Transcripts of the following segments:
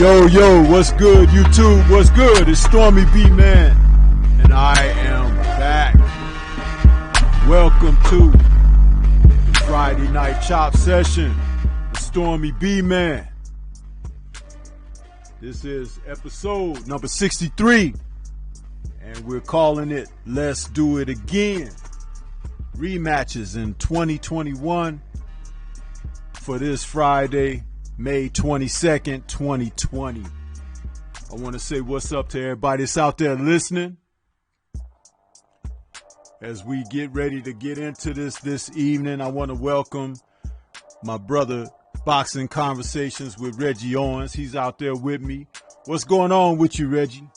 Yo, what's good, YouTube? What's good? It's Stormybman, and I am back. Welcome to the Friday Night Chop Session with Stormybman. This is episode number 63, and we're calling it Let's Do It Again. Rematches in 2021 for this Friday, May 22nd, 2020. I want to say what's up to everybody that's out there listening. As we get ready to get into this evening, I want to welcome my brother, Boxing Conversations with Reggie Owens. He's out there with me. What's going on with you, Reggie?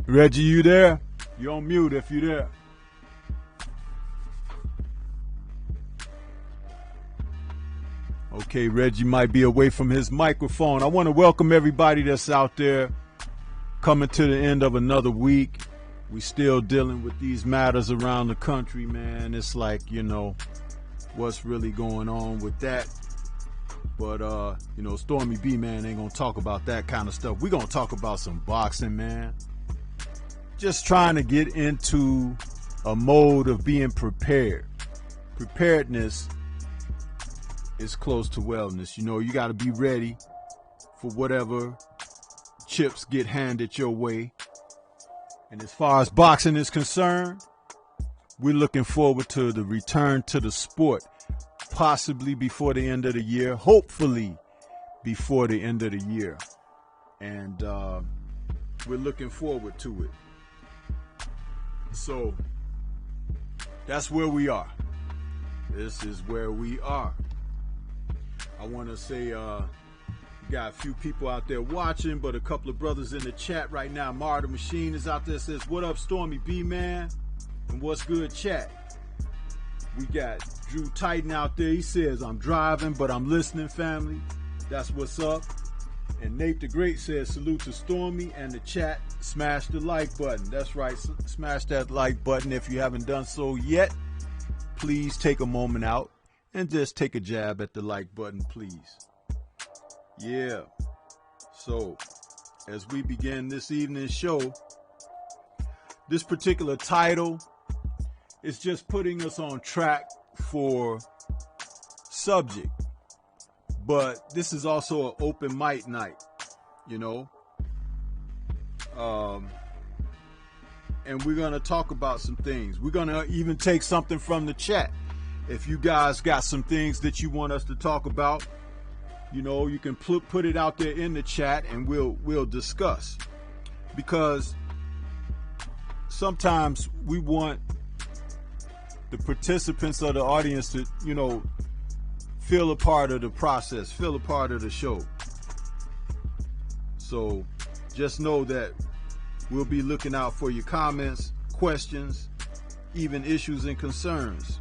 Reggie, you there? You're on mute if you're there. Okay, Reggie might be away from his microphone. I want to welcome everybody that's out there coming to the end of another week. We still dealing with these matters around the country, man. It's like, what's really going on with that. But, Stormy B, man, ain't going to talk about that kind of stuff. We're going to talk about some boxing, man. Just trying to get into a mode of being prepared. Preparedness is close to wellness. You got to be ready for whatever chips get handed your way. And as far as boxing is concerned, we're looking forward to the return to the sport, possibly before the end of the year, hopefully before the end of the year. And we're looking forward to it. So that's where we are. This is where we are. I want to say, we got a few people out there watching, but a couple of brothers in the chat right now. Mar the Machine is out there, says, "What up, Stormy B, man?" And what's good, chat? We got Drew Titan out there. He says, "I'm driving, but I'm listening, family." That's what's up. And Nate the Great says, "Salute to Stormy and the chat. Smash the like button." That's right. Smash that like button if you haven't done so yet. Please take a moment out and just take a jab at the like button, please. Yeah. So, as we begin this evening's show, this particular title is just putting us on track for subject. But this is also an open mic night, and we're going to talk about some things. We're going to even take something from the chat. If you guys got some things that you want us to talk about, you can put it out there in the chat and we'll discuss. Because sometimes we want the participants of the audience to, feel a part of the process, feel a part of the show. So just know that we'll be looking out for your comments, questions, even issues and concerns.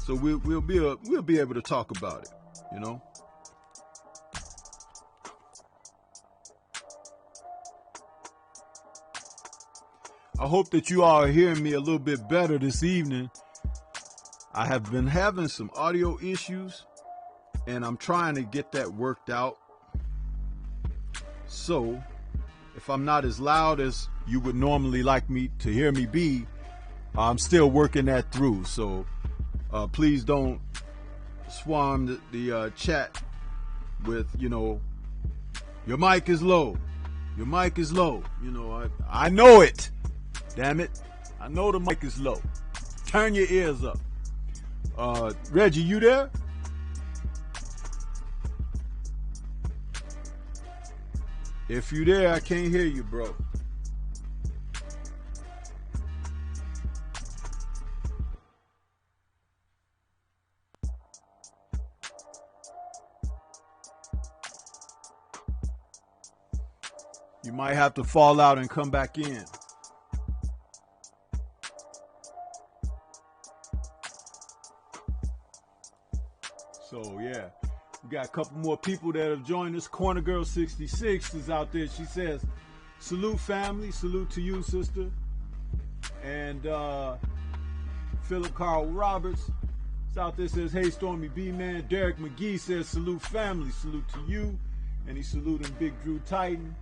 So we'll be able to talk about it, I hope that you all are hearing me a little bit better this evening. I have been having some audio issues, and I'm trying to get that worked out. So, if I'm not as loud as you would normally like me to hear me be, I'm still working that through. So, please don't swarm the chat with, your mic is low. Your mic is low. I know it. Damn it. I know the mic is low. Turn your ears up. Reggie, you there? If you there, I can't hear you, bro. You might have to fall out and come back in. So, yeah. We got a couple more people that have joined us. Corner Girl 66 is out there. She says, "Salute, family. Salute to you, sister." And Philip Carl Roberts South there says, hey, Stormybman. Derek McGee says, salute family. Salute to you. And he's saluting Big Drew Titan.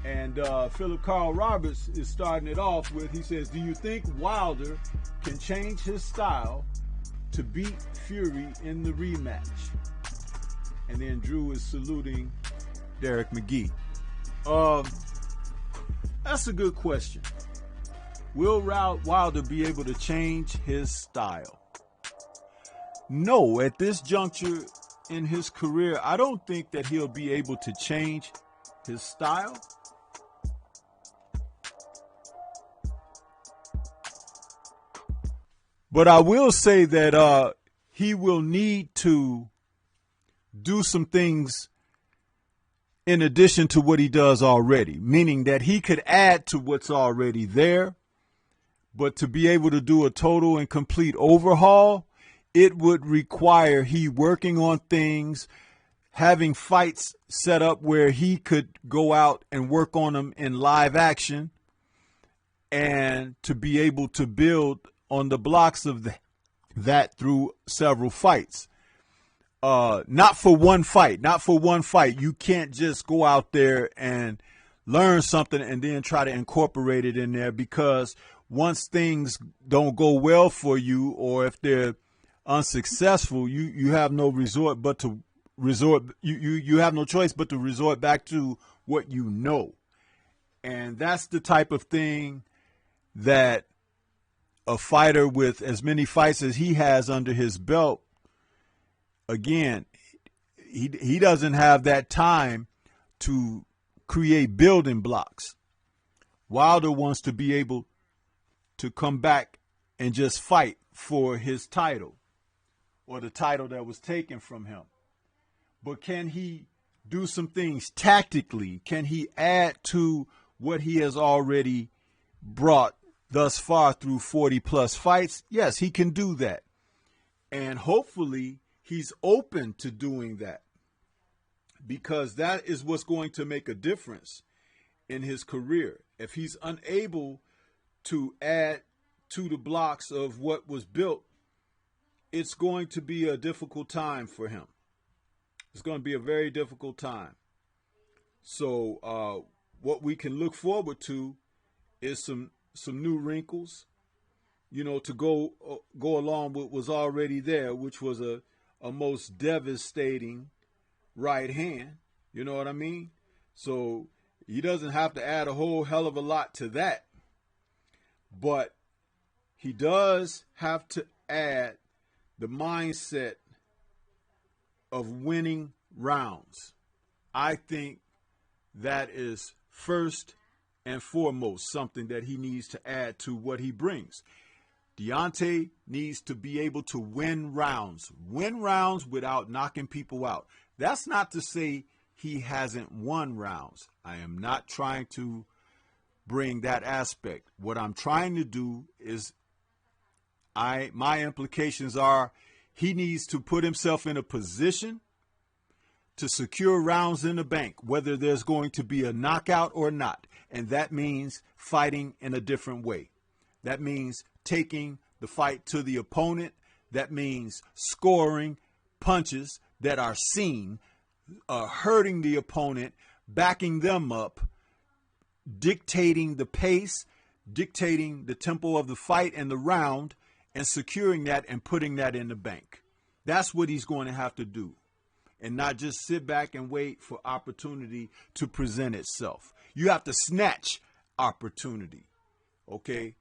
And Philip Carl Roberts is starting it off with, he says, do you think Wilder can change his style to beat Fury in the rematch? And then Drew is saluting Derek McGee. That's a good question. Will Wilder be able to change his style? No, at this juncture in his career, I don't think that he'll be able to change his style. But I will say that he will need to do some things in addition to what he does already, meaning that he could add to what's already there. But to be able to do a total and complete overhaul, it would require he working on things, having fights set up where he could go out and work on them in live action, and to be able to build on the blocks of that through several fights. Not for one fight. You can't just go out there and learn something and then try to incorporate it in there, because once things don't go well for you, or if they're unsuccessful, you have no resort but to resort. You have no choice but to resort back to what you know. And that's the type of thing that a fighter with as many fights as he has under his belt, again, he doesn't have that time to create building blocks. Wilder wants to be able to come back and just fight for his title, or the title that was taken from him. But can he do some things tactically? Can he add to what he has already brought thus far through 40 plus fights? Yes, he can do that. And hopefully he's open to doing that, because that is what's going to make a difference in his career. If he's unable to add to the blocks of what was built, it's going to be a difficult time for him. It's going to be a very difficult time. So what we can look forward to is some new wrinkles, to go along with what was already there, which was a most devastating right hand. You know what I mean? So he doesn't have to add a whole hell of a lot to that. But he does have to add the mindset of winning rounds. I think that is first and foremost something that he needs to add to what he brings. Deontay needs to be able to win rounds without knocking people out. That's not to say he hasn't won rounds. I am not trying to bring that aspect. What I'm trying to do is, my implications are, he needs to put himself in a position to secure rounds in the bank, whether there's going to be a knockout or not. And that means fighting in a different way. That means taking the fight to the opponent. That means scoring punches that are seen, hurting the opponent, backing them up, dictating the pace, dictating the tempo of the fight and the round, and securing that and putting that in the bank. That's what he's going to have to do, and not just sit back and wait for opportunity to present itself. You have to snatch opportunity, okay?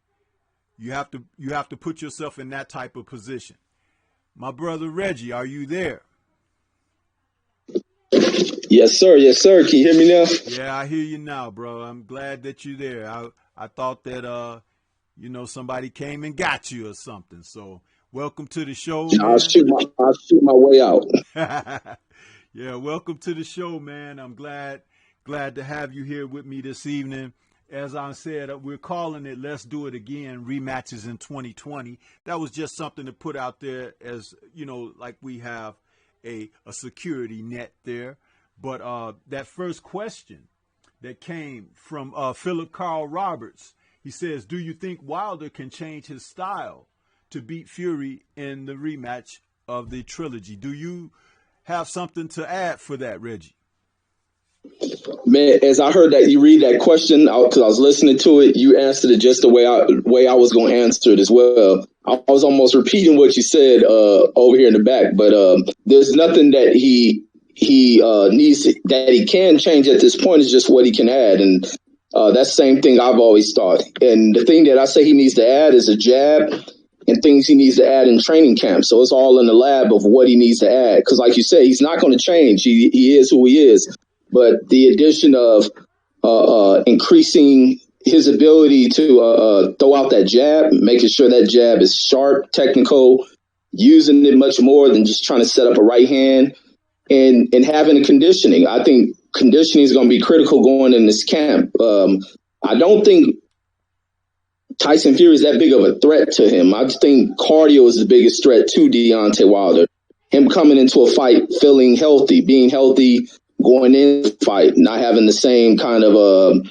You have to put yourself in that type of position. My brother Reggie, are you there? Yes, sir. Yes, sir. Can you hear me now? Yeah, I hear you now, bro. I'm glad that you're there. I thought that somebody came and got you or something. So welcome to the show, man. I'll shoot my way out. Yeah, welcome to the show, man. I'm glad to have you here with me this evening. As I said, we're calling it Let's Do It Again, Rematches in 2020. That was just something to put out there as, like we have a security net there. But that first question that came from Philip Carl Roberts, he says, do you think Wilder can change his style to beat Fury in the rematch of the trilogy. Do you have something to add for that, Reggie? Man, as I heard that you read that question, because I was listening to it, you answered it just the way I was going to answer it as well. I was almost repeating what you said over here in the back, but there's nothing that he needs that he can change at this point. Is just what he can add, and that's the same thing I've always thought. And the thing that I say he needs to add is a jab, and things he needs to add in training camp. So it's all in the lab of what he needs to add. Because like you said, he's not going to change. He is who he is. But the addition of increasing his ability to throw out that jab, making sure that jab is sharp, technical, using it much more than just trying to set up a right hand, and having a conditioning. I think conditioning is going to be critical going in this camp. I don't think Tyson Fury is that big of a threat to him. I just think cardio is the biggest threat to Deontay Wilder. Him coming into a fight feeling healthy, being healthy, going in the fight, not having the same kind of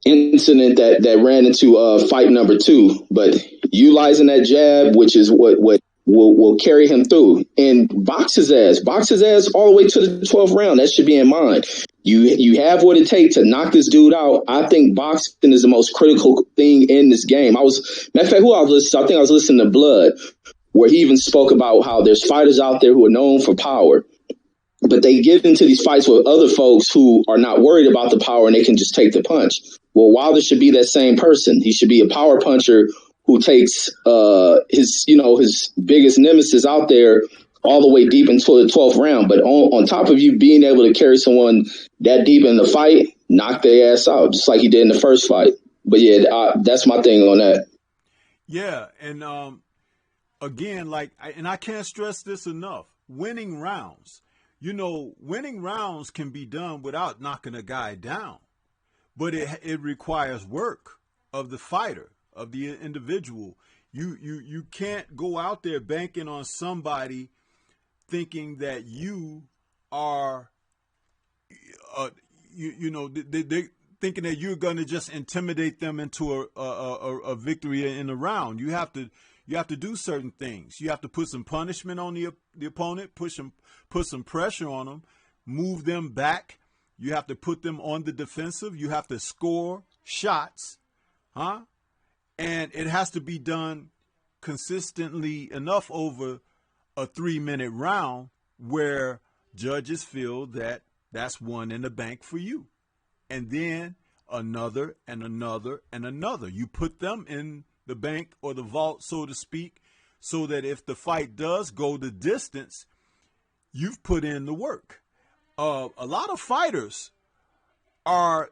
incident that ran into fight number 2, but utilizing that jab, which is what will carry him through, and box his ass all the way to the 12th round. That should be in mind. You have what it takes to knock this dude out. I think boxing is the most critical thing in this game. Matter of fact, I think I was listening to Blood, where he even spoke about how there's fighters out there who are known for power, but they get into these fights with other folks who are not worried about the power and they can just take the punch. Well, Wilder should be that same person. He should be a power puncher who takes his biggest nemesis out there all the way deep into the 12th round. But on top of you being able to carry someone that deep in the fight, knock their ass out, just like he did in the first fight. But yeah, that's my thing on that. Yeah, and again, I can't stress this enough, winning rounds. Winning rounds can be done without knocking a guy down, but it requires work of the fighter, of the individual. You can't go out there banking on somebody thinking that you are, they thinking that you're going to just intimidate them into a victory in a round. You have to do certain things. You have to put some punishment on the opponent, put some pressure on them, move them back. You have to put them on the defensive. You have to score shots, and it has to be done consistently enough over a 3-minute round where judges feel that that's one in the bank for you. And then another and another and another. You put them in the bank or the vault, so to speak, so that if the fight does go the distance, you've put in the work. A lot of fighters are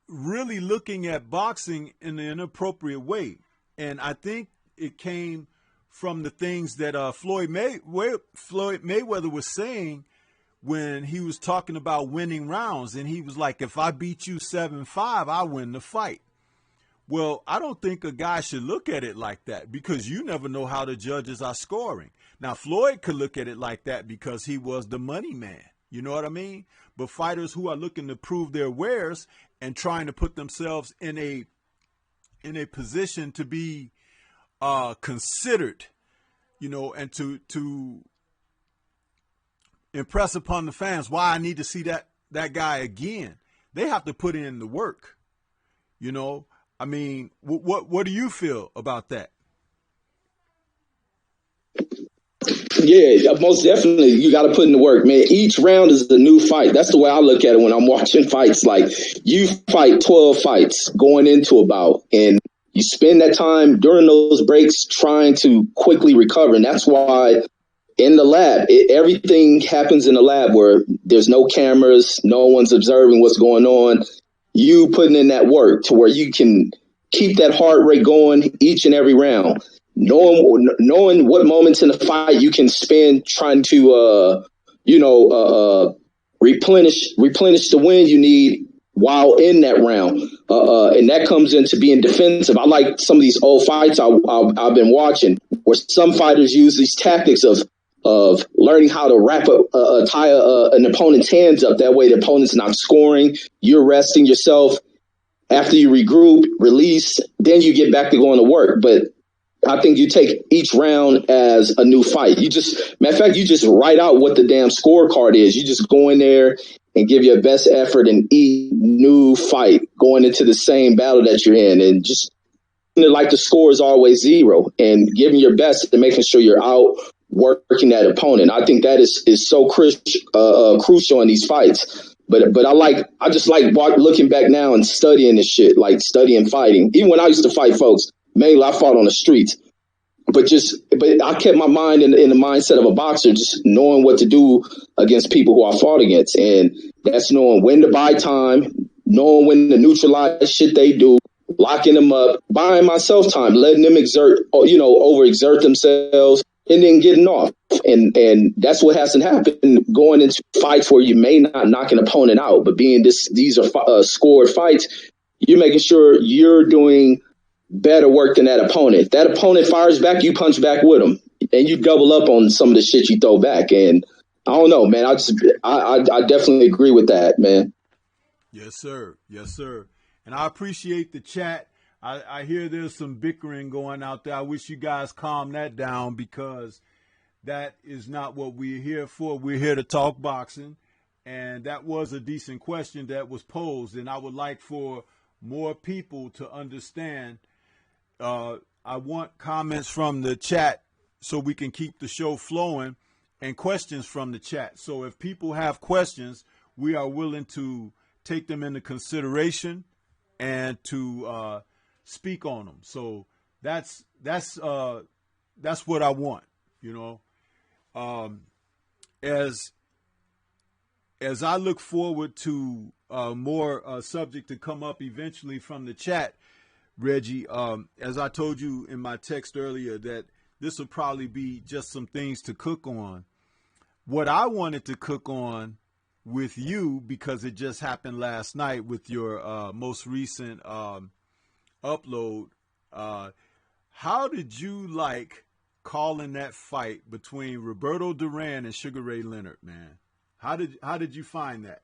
really looking at boxing in an inappropriate way. And I think it came from the things that Floyd Mayweather was saying when he was talking about winning rounds. And he was like, if I beat you 7-5, I win the fight. Well, I don't think a guy should look at it like that, because you never know how the judges are scoring. Now, Floyd could look at it like that because he was the money man. You know what I mean? But fighters who are looking to prove their wares and trying to put themselves in a position to be considered, and to impress upon the fans why I need to see that guy again. They have to put in the work. I mean, what do you feel about that? Yeah, most definitely. You got to put in the work, man. Each round is a new fight. That's the way I look at it when I'm watching fights. Like, you fight 12 fights going into a bout, and you spend that time during those breaks trying to quickly recover. And that's why in the lab, everything happens in the lab where there's no cameras, no one's observing what's going on. You putting in that work to where you can keep that heart rate going each and every round. Knowing what moments in the fight you can spend trying to, replenish the wind you need while in that round. And that comes into being defensive. I like some of these old fights I've been watching where some fighters use these tactics of learning how to tie an opponent's hands up. That way the opponent's not scoring. You're resting yourself. After you regroup, release, then you get back to going to work. But I think you take each round as a new fight. Matter of fact, you just write out what the damn scorecard is. You just go in there and give your best effort and each new fight going into the same battle that you're in. And just like the score is always 0 and giving your best and making sure you're out working that opponent. I think that is so crucial in these fights. But I just like looking back now and studying this shit, like studying fighting. Even when I used to fight folks, mainly I fought on the streets. But I kept my mind in the mindset of a boxer, just knowing what to do against people who I fought against. And that's knowing when to buy time, knowing when to neutralize shit they do, locking them up, buying myself time, letting them overexert themselves, and then getting off. And that's what hasn't happened going into fights where you may not knock an opponent out, but these are scored fights, you're making sure you're doing better work than that opponent. If that opponent fires back, you punch back with them, and you double up on some of the shit you throw back. And I don't know, man. I definitely agree with that, man. Yes, sir. Yes, sir. And I appreciate the chat. I hear there's some bickering going out there. I wish you guys calm that down, because that is not what we're here for. We're here to talk boxing. And that was a decent question that was posed. And I would like for more people to understand. I want comments from the chat so we can keep the show flowing, and questions from the chat. So if people have questions, we are willing to take them into consideration and to speak on them. So that's what I want, as I look forward to more subject to come up eventually from the chat, Reggie, as I told you in my text earlier, that this will probably be just some things to cook on. What I wanted to cook on with you, because it just happened last night with your most recent upload, how did you like calling that fight between Roberto Duran and Sugar Ray Leonard, man? How did you find that?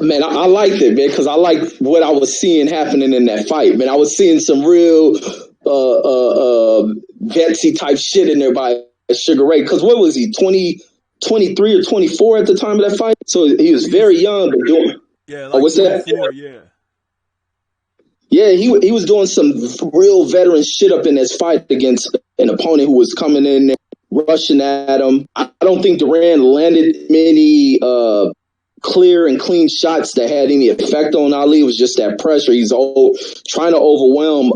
Man, I liked it, man, because I liked what I was seeing happening in that fight. Man, I was seeing some real Betsy type shit in there by Sugar Ray. Because what was he, 23 or 24 at the time of that fight? So he was very young, but doing what's that? Yeah, he was doing some real veteran shit up in this fight against an opponent who was coming in there, rushing at him. I don't think Duran landed many clear and clean shots that had any effect on Ali. It was just that pressure. He's trying to overwhelm,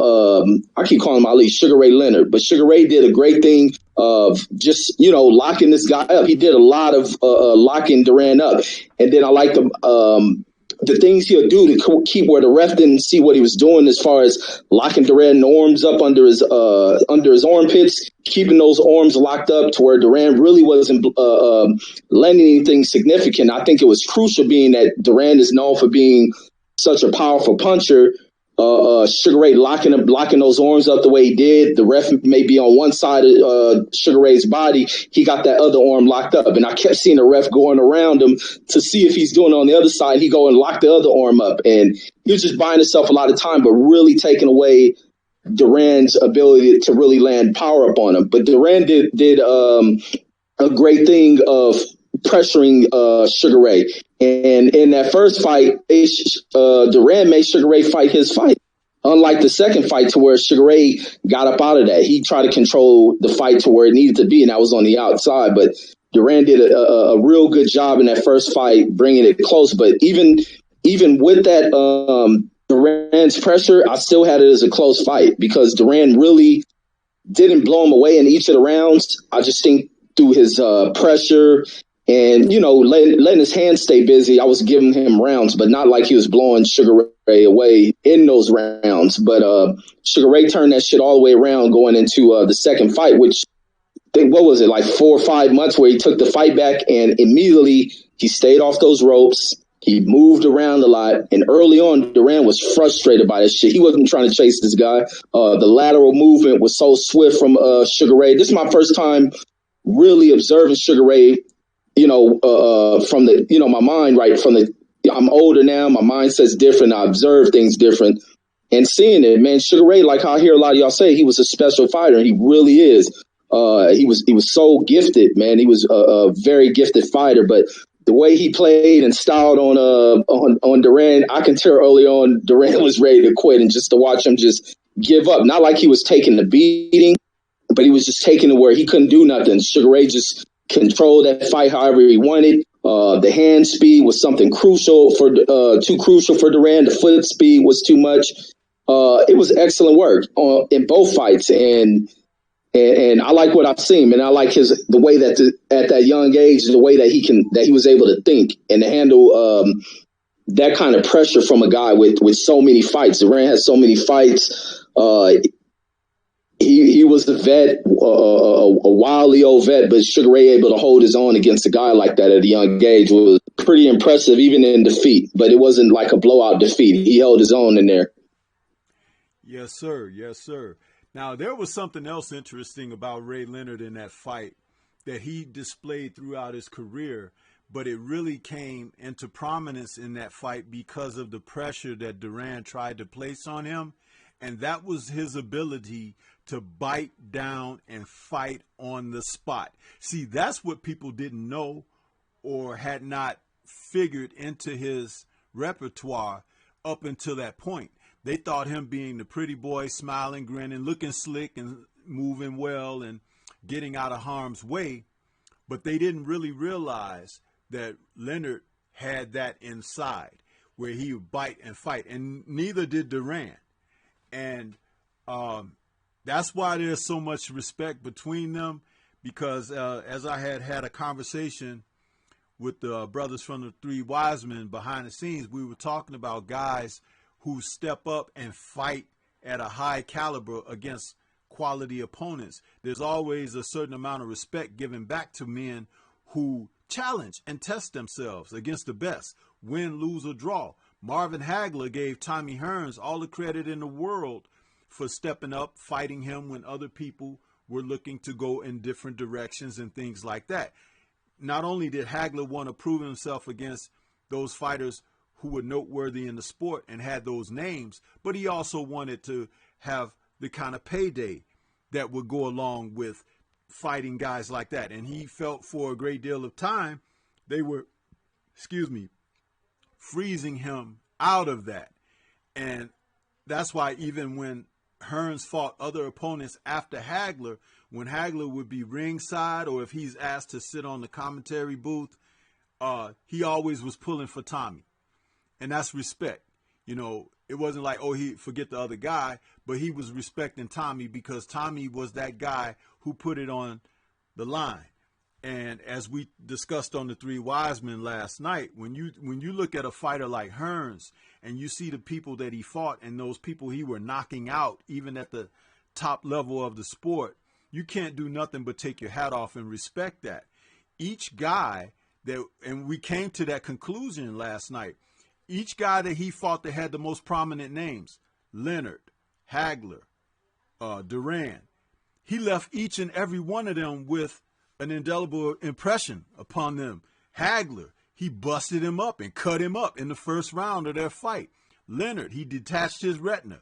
I keep calling him Ali, Sugar Ray Leonard. But Sugar Ray did a great thing of just, locking this guy up. He did a lot of locking Duran up. And then I like the things he'll do to keep where the ref didn't see what he was doing, as far as locking Duran's arms up under his armpits, keeping those arms locked up to where Duran really wasn't landing anything significant. I think it was crucial, being that Duran is known for being such a powerful puncher. Sugar Ray locking those arms up the way he did. The ref may be on one side of Sugar Ray's body. He got that other arm locked up, and I kept seeing the ref going around him to see if he's doing it on the other side. He go and lock the other arm up, and he was just buying himself a lot of time, but really taking away Duran's ability to really land power up on him. But Duran did a great thing of pressuring Sugar Ray. And in that first fight, Duran made Sugar Ray fight his fight. Unlike the second fight, to where Sugar Ray got up out of that. He tried to control the fight to where it needed to be, and that was on the outside. But Duran did a real good job in that first fight, bringing it close. But even with that Duran's pressure, I still had it as a close fight, because Duran really didn't blow him away in each of the rounds. I just think through his pressure and, letting his hands stay busy, I was giving him rounds, but not like he was blowing Sugar Ray away in those rounds. But Sugar Ray turned that shit all the way around going into the second fight, which I think, what was it, like 4 or 5 months, where he took the fight back, and immediately he stayed off those ropes. He moved around a lot, and early on, Duran was frustrated by this shit. He wasn't trying to chase this guy. The lateral movement was so swift from Sugar Ray. This is my first time really observing Sugar Ray, from the, my mind, right, from the, I'm older now. My mindset's different. I observe things different. And seeing it, man, Sugar Ray, like how I hear a lot of y'all say, he was a special fighter. And he really is. He was so gifted, man. He was a very gifted fighter. But the way he played and styled on Duran, I can tell early on Duran was ready to quit, and just to watch him just give up. Not like he was taking the beating, but he was just taking it where he couldn't do nothing. Sugar Ray just controlled that fight however he wanted. The hand speed was something crucial too crucial for Duran. The foot speed was too much. It was excellent work in both fights, and I like what I've seen, man. I like the way that at that young age, the way that he was able to think and to handle that kind of pressure from a guy with so many fights. Duran has so many fights. He was the vet, a wildly old vet, but Sugar Ray able to hold his own against a guy like that at a young age was pretty impressive, even in defeat. But it wasn't like a blowout defeat. He held his own in there. Yes, sir. Yes, sir. Now, there was something else interesting about Ray Leonard in that fight that he displayed throughout his career, but it really came into prominence in that fight because of the pressure that Duran tried to place on him, and that was his ability to bite down and fight on the spot. See, that's what people didn't know or had not figured into his repertoire up until that point. They thought him being the pretty boy, smiling, grinning, looking slick and moving well and getting out of harm's way. But they didn't really realize that Leonard had that inside where he would bite and fight. And neither did Duran. And that's why there's so much respect between them, because as I had a conversation with the brothers from the Three Wise Men behind the scenes, we were talking about guys who step up and fight at a high caliber against quality opponents. There's always a certain amount of respect given back to men who challenge and test themselves against the best, win, lose, or draw. Marvin Hagler gave Tommy Hearns all the credit in the world for stepping up, fighting him when other people were looking to go in different directions and things like that. Not only did Hagler want to prove himself against those fighters who were noteworthy in the sport and had those names, but he also wanted to have the kind of payday that would go along with fighting guys like that. And he felt for a great deal of time they were, freezing him out of that. And that's why even when Hearns fought other opponents after Hagler, when Hagler would be ringside or if he's asked to sit on the commentary booth, he always was pulling for Tommy. And that's respect. You know, it wasn't like, oh, he forget the other guy, but he was respecting Tommy because Tommy was that guy who put it on the line. And as we discussed on the Three Wise Men last night, when you look at a fighter like Hearns and you see the people that he fought and those people he were knocking out, even at the top level of the sport, you can't do nothing but take your hat off and respect that. Each guy and we came to that conclusion last night, each guy that he fought that had the most prominent names, Leonard, Hagler, Duran, he left each and every one of them with an indelible impression upon them. Hagler, he busted him up and cut him up in the first round of their fight. Leonard, he detached his retina.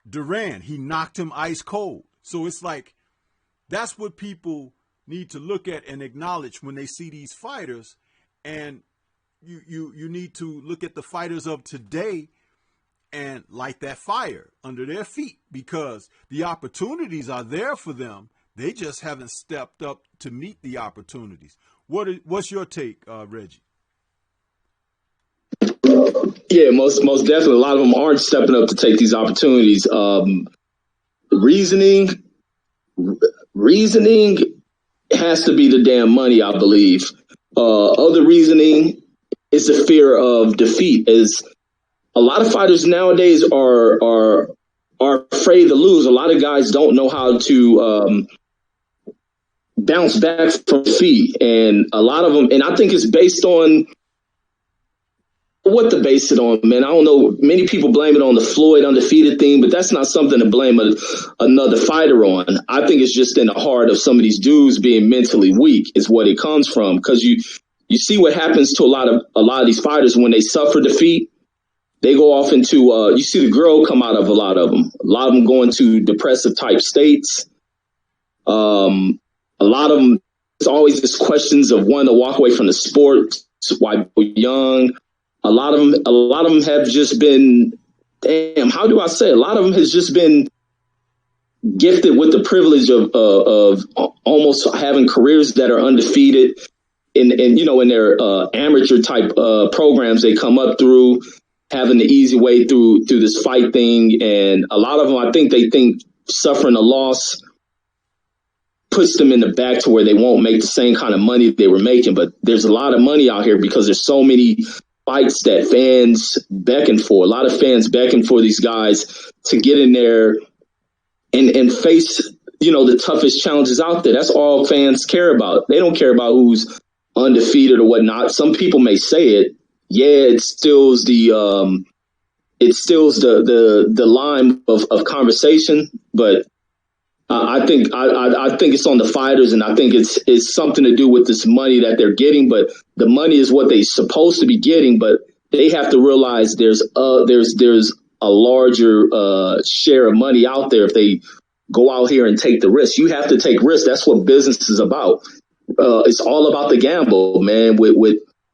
Duran, he knocked him ice cold. So it's like, that's what people need to look at and acknowledge when they see these fighters. And you need to look at the fighters of today and light that fire under their feet, because the opportunities are there for them. They just haven't stepped up to meet the opportunities. What's your take, Reggie? Yeah, most definitely. A lot of them aren't stepping up to take these opportunities. Reasoning has to be the damn money, I believe. Other reasoning is the fear of defeat. As a lot of fighters nowadays are afraid to lose. A lot of guys don't know how to bounce back from defeat, and a lot of them. And I think it's based on what to base it on, man. I don't know. Many people blame it on the Floyd undefeated thing, but that's not something to blame another fighter on. I think it's just in the heart of some of these dudes being mentally weak is what it comes from. Because you see what happens to a lot of these fighters when they suffer defeat. They go off into you see the girl come out of a lot of them. A lot of them go into depressive type states. A lot of them, it's always just questions of wanting to walk away from the sport. Why young? A lot of them have just been, damn, how do I say? A lot of them has just been gifted with the privilege of almost having careers that are undefeated in their amateur type programs they come up through, having the easy way through this fight thing. And a lot of them, I think they think suffering a loss puts them in the back to where they won't make the same kind of money they were making. But there's a lot of money out here because there's so many fights that fans beckon for. A lot of fans beckon for these guys to get in there and face, the toughest challenges out there. That's all fans care about. They don't care about who's undefeated or whatnot. Some people may say it. Yeah, it stills the line of conversation, but I think it's on the fighters, and I think it's something to do with this money that they're getting. But the money is what they're supposed to be getting, but they have to realize there's a larger share of money out there if they go out here and take the risk. You have to take risks. That's what business is about. It's all about the gamble, man.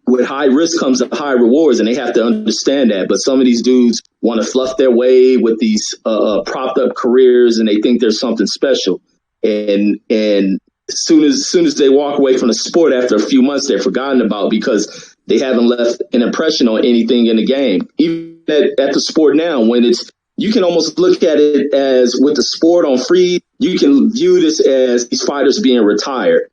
With high risk comes high rewards, and they have to understand that. But some of these dudes want to fluff their way with these propped up careers, and they think there's something special. And as soon as they walk away from the sport after a few months, they're forgotten about because they haven't left an impression on anything in the game. Even at the sport now, when you can almost look at it as with the sport on free, you can view this as these fighters being retired.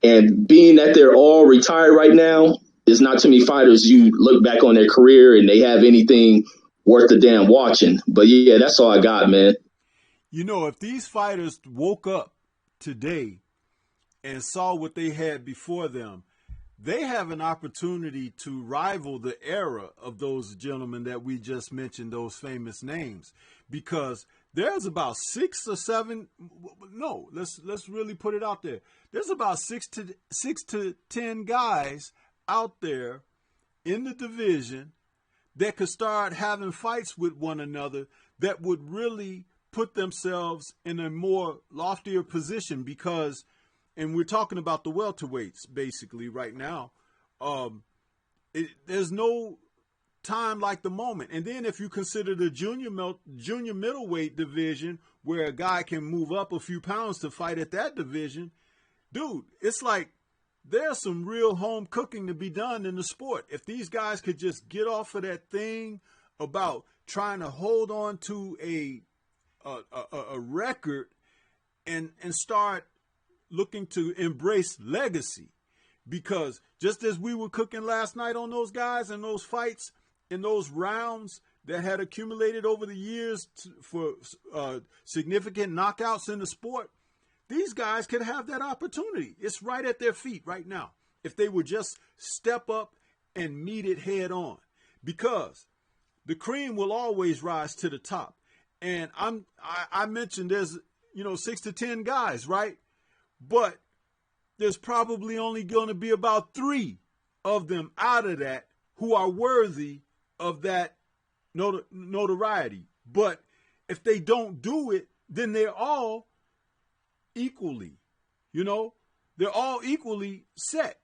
And being that they're all retired right now, there's not too many fighters you look back on their career and they have anything worth a damn watching. But yeah, that's all I got, man. If these fighters woke up today and saw what they had before them, they have an opportunity to rival the era of those gentlemen that we just mentioned, those famous names, because there's about 6 or 7. No, let's really put it out there. There's about 6 to 10 guys out there in the division that could start having fights with one another that would really put themselves in a more loftier position because, and we're talking about the welterweights basically right now, there's no time like the moment. And then if you consider the junior middleweight division where a guy can move up a few pounds to fight at that division, dude, it's like there's some real home cooking to be done in the sport. If these guys could just get off of that thing about trying to hold on to a record and start looking to embrace legacy. Because just as we were cooking last night on those guys and those fights and those rounds that had accumulated over the years for significant knockouts in the sport, these guys could have that opportunity. It's right at their feet right now if they would just step up and meet it head on. Because the cream will always rise to the top. And I mentioned there's 6 to 10 guys, right? But there's probably only going to be about 3 of them out of that who are worthy of that notoriety. But if they don't do it, then they're all equally, they're all equally set.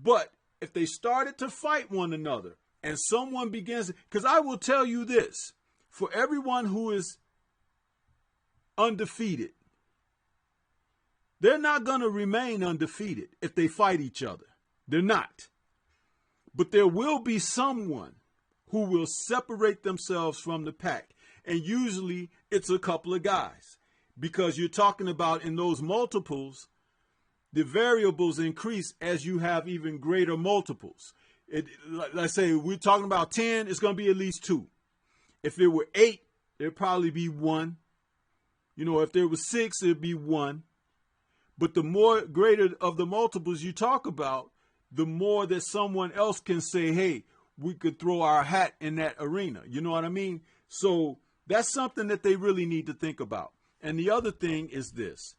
But if they started to fight one another and someone begins, because I will tell you this, for everyone who is undefeated, they're not going to remain undefeated if they fight each other. They're not. But there will be someone who will separate themselves from the pack. And usually it's a couple of guys. Because you're talking about in those multiples, the variables increase as you have even greater multiples. Let's say we're talking about 10, it's going to be at least 2. If there were 8, there'd probably be 1. If there was 6, it'd be 1. But the more greater of the multiples you talk about, the more that someone else can say, hey, we could throw our hat in that arena. You know what I mean? So that's something that they really need to think about. And the other thing is this.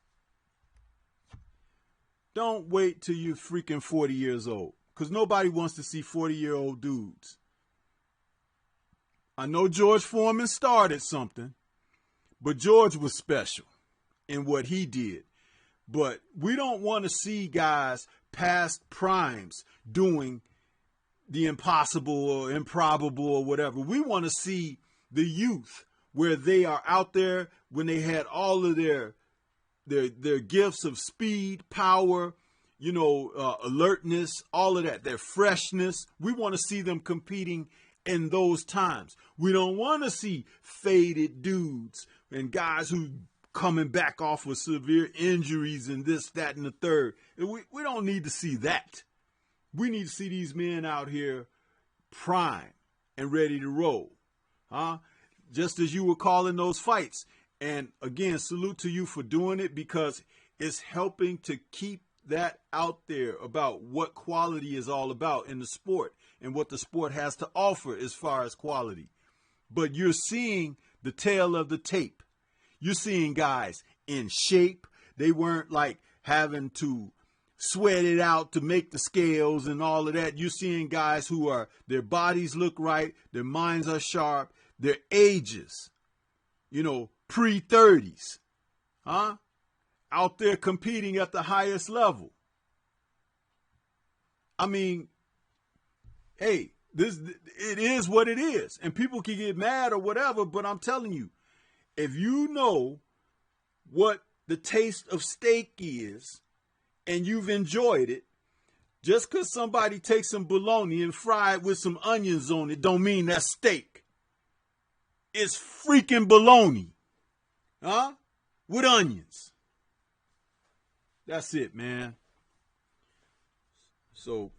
Don't wait till you're freaking 40 years old, because nobody wants to see 40-year-old dudes. I know George Foreman started something, but George was special in what he did. But we don't want to see guys past primes doing the impossible or improbable or whatever. We want to see the youth where they are out there when they had all of their gifts of speed, power, alertness, all of that, their freshness. We want to see them competing in those times. We don't want to see faded dudes and guys who coming back off with severe injuries and this, that, and the third. We don't need to see that. We need to see these men out here prime and ready to roll. Just as you were calling those fights. And again, salute to you for doing it, because it's helping to keep that out there about what quality is all about in the sport and what the sport has to offer as far as quality. But you're seeing the tail of the tape. You're seeing guys in shape. They weren't like having to sweat it out to make the scales and all of that. You're seeing guys who their bodies look right, their minds are sharp, their ages, pre-30s, out there competing at the highest level. I mean, hey, it is what it is, and people can get mad or whatever, but I'm telling you, if you know what the taste of steak is and you've enjoyed it, just because somebody takes some bologna and fry it with some onions on it don't mean that's steak. It's freaking bologna, with onions. That's it, man. So,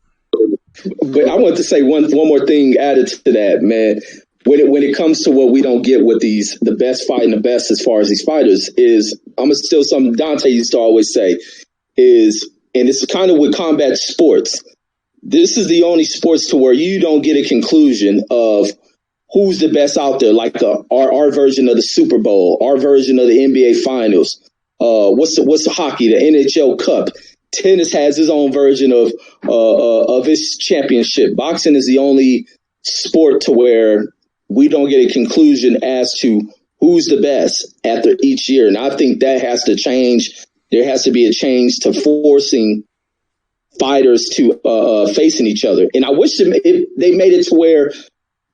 but I want to say one more thing added to that, man. When it comes to what we don't get with the best fighting the best as far as these fighters is, I'm gonna steal something Dante used to always say is, and it's kind of with combat sports. This is the only sports to where you don't get a conclusion of who's the best out there, like our version of the Super Bowl, our version of the NBA Finals. What's the hockey, the NHL Cup. Tennis has his own version of its championship. Boxing is the only sport to where we don't get a conclusion as to who's the best after each year. And I think that has to change. There has to be a change to forcing fighters to facing each other. And I wish they made it to where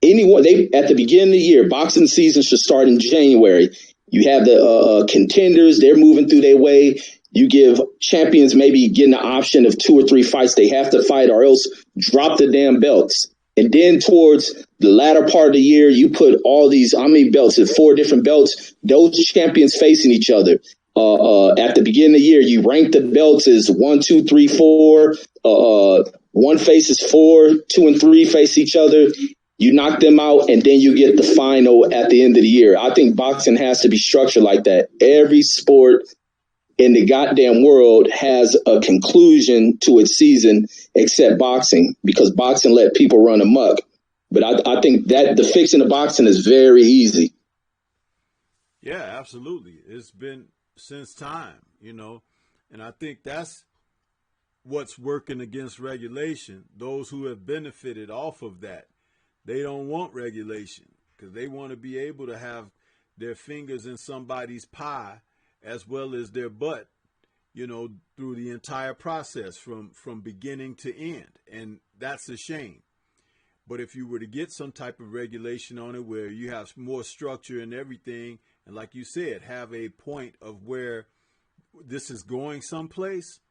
at the beginning of the year, boxing season should start in January. You have the contenders, they're moving through their way. You give champions maybe getting the option of 2 or 3 fights they have to fight, or else drop the damn belts. And then towards the latter part of the year, you put all these, how many belts? 4 different belts, those champions facing each other. At the beginning of the year, you rank the belts as 1, 2, 3, 4. One faces 4, 2 and 3 face each other. You knock them out, and then you get the final at the end of the year. I think boxing has to be structured like that. Every sport in the goddamn world has a conclusion to its season except boxing, because boxing let people run amok. But I think that the fixing of boxing is very easy. Yeah, absolutely. It's been since time, and I think that's what's working against regulation. Those who have benefited off of that, they don't want regulation because they want to be able to have their fingers in somebody's pie as well as their butt, through the entire process from beginning to end. And that's a shame. But if you were to get some type of regulation on it where you have more structure and everything, and like you said, have a point of where this is going someplace.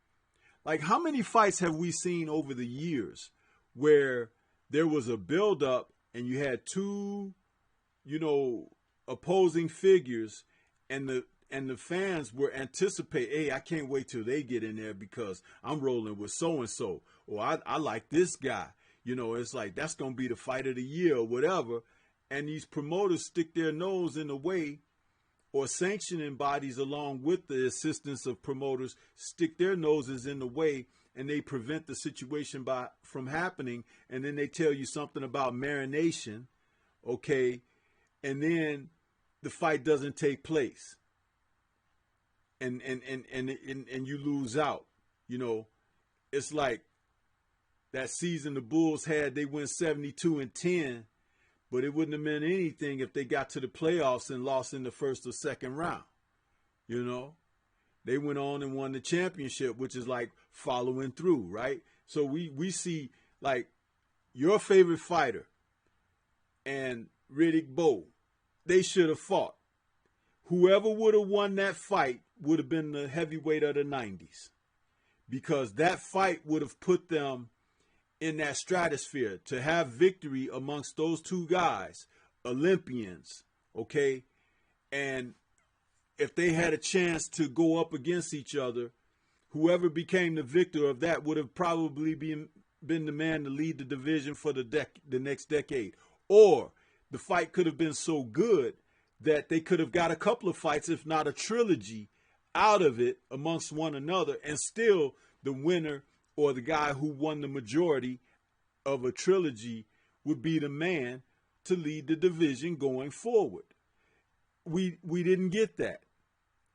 Like, how many fights have we seen over the years where there was a build-up and you had 2, opposing figures, and the fans were anticipating, hey, I can't wait till they get in there because I'm rolling with so-and-so, or I like this guy. It's like, that's going to be the fight of the year or whatever. And these promoters stick their nose in the way, or sanctioning bodies along with the assistance of promoters stick their noses in the way, and they prevent the situation from happening. And then they tell you something about marination, okay, and then the fight doesn't take place, and you lose out. You know, it's like that season the Bulls had, they went 72-10, but it wouldn't have meant anything if they got to the playoffs and lost in the first or second round. You know, they went on and won the championship, which is like following through, right? So we see like your favorite fighter and Riddick Bowe, they should have fought. Whoever would have won that fight would have been the heavyweight of the 90s, because that fight would have put them in that stratosphere. To have victory amongst those two guys, Olympians, okay? And if they had a chance to go up against each other, whoever became the victor of that would have probably been the man to lead the division for the next decade. Or the fight could have been so good that they could have got a couple of fights, if not a trilogy, out of it amongst one another, and still the winner or the guy who won the majority of a trilogy would be the man to lead the division going forward. We didn't get that.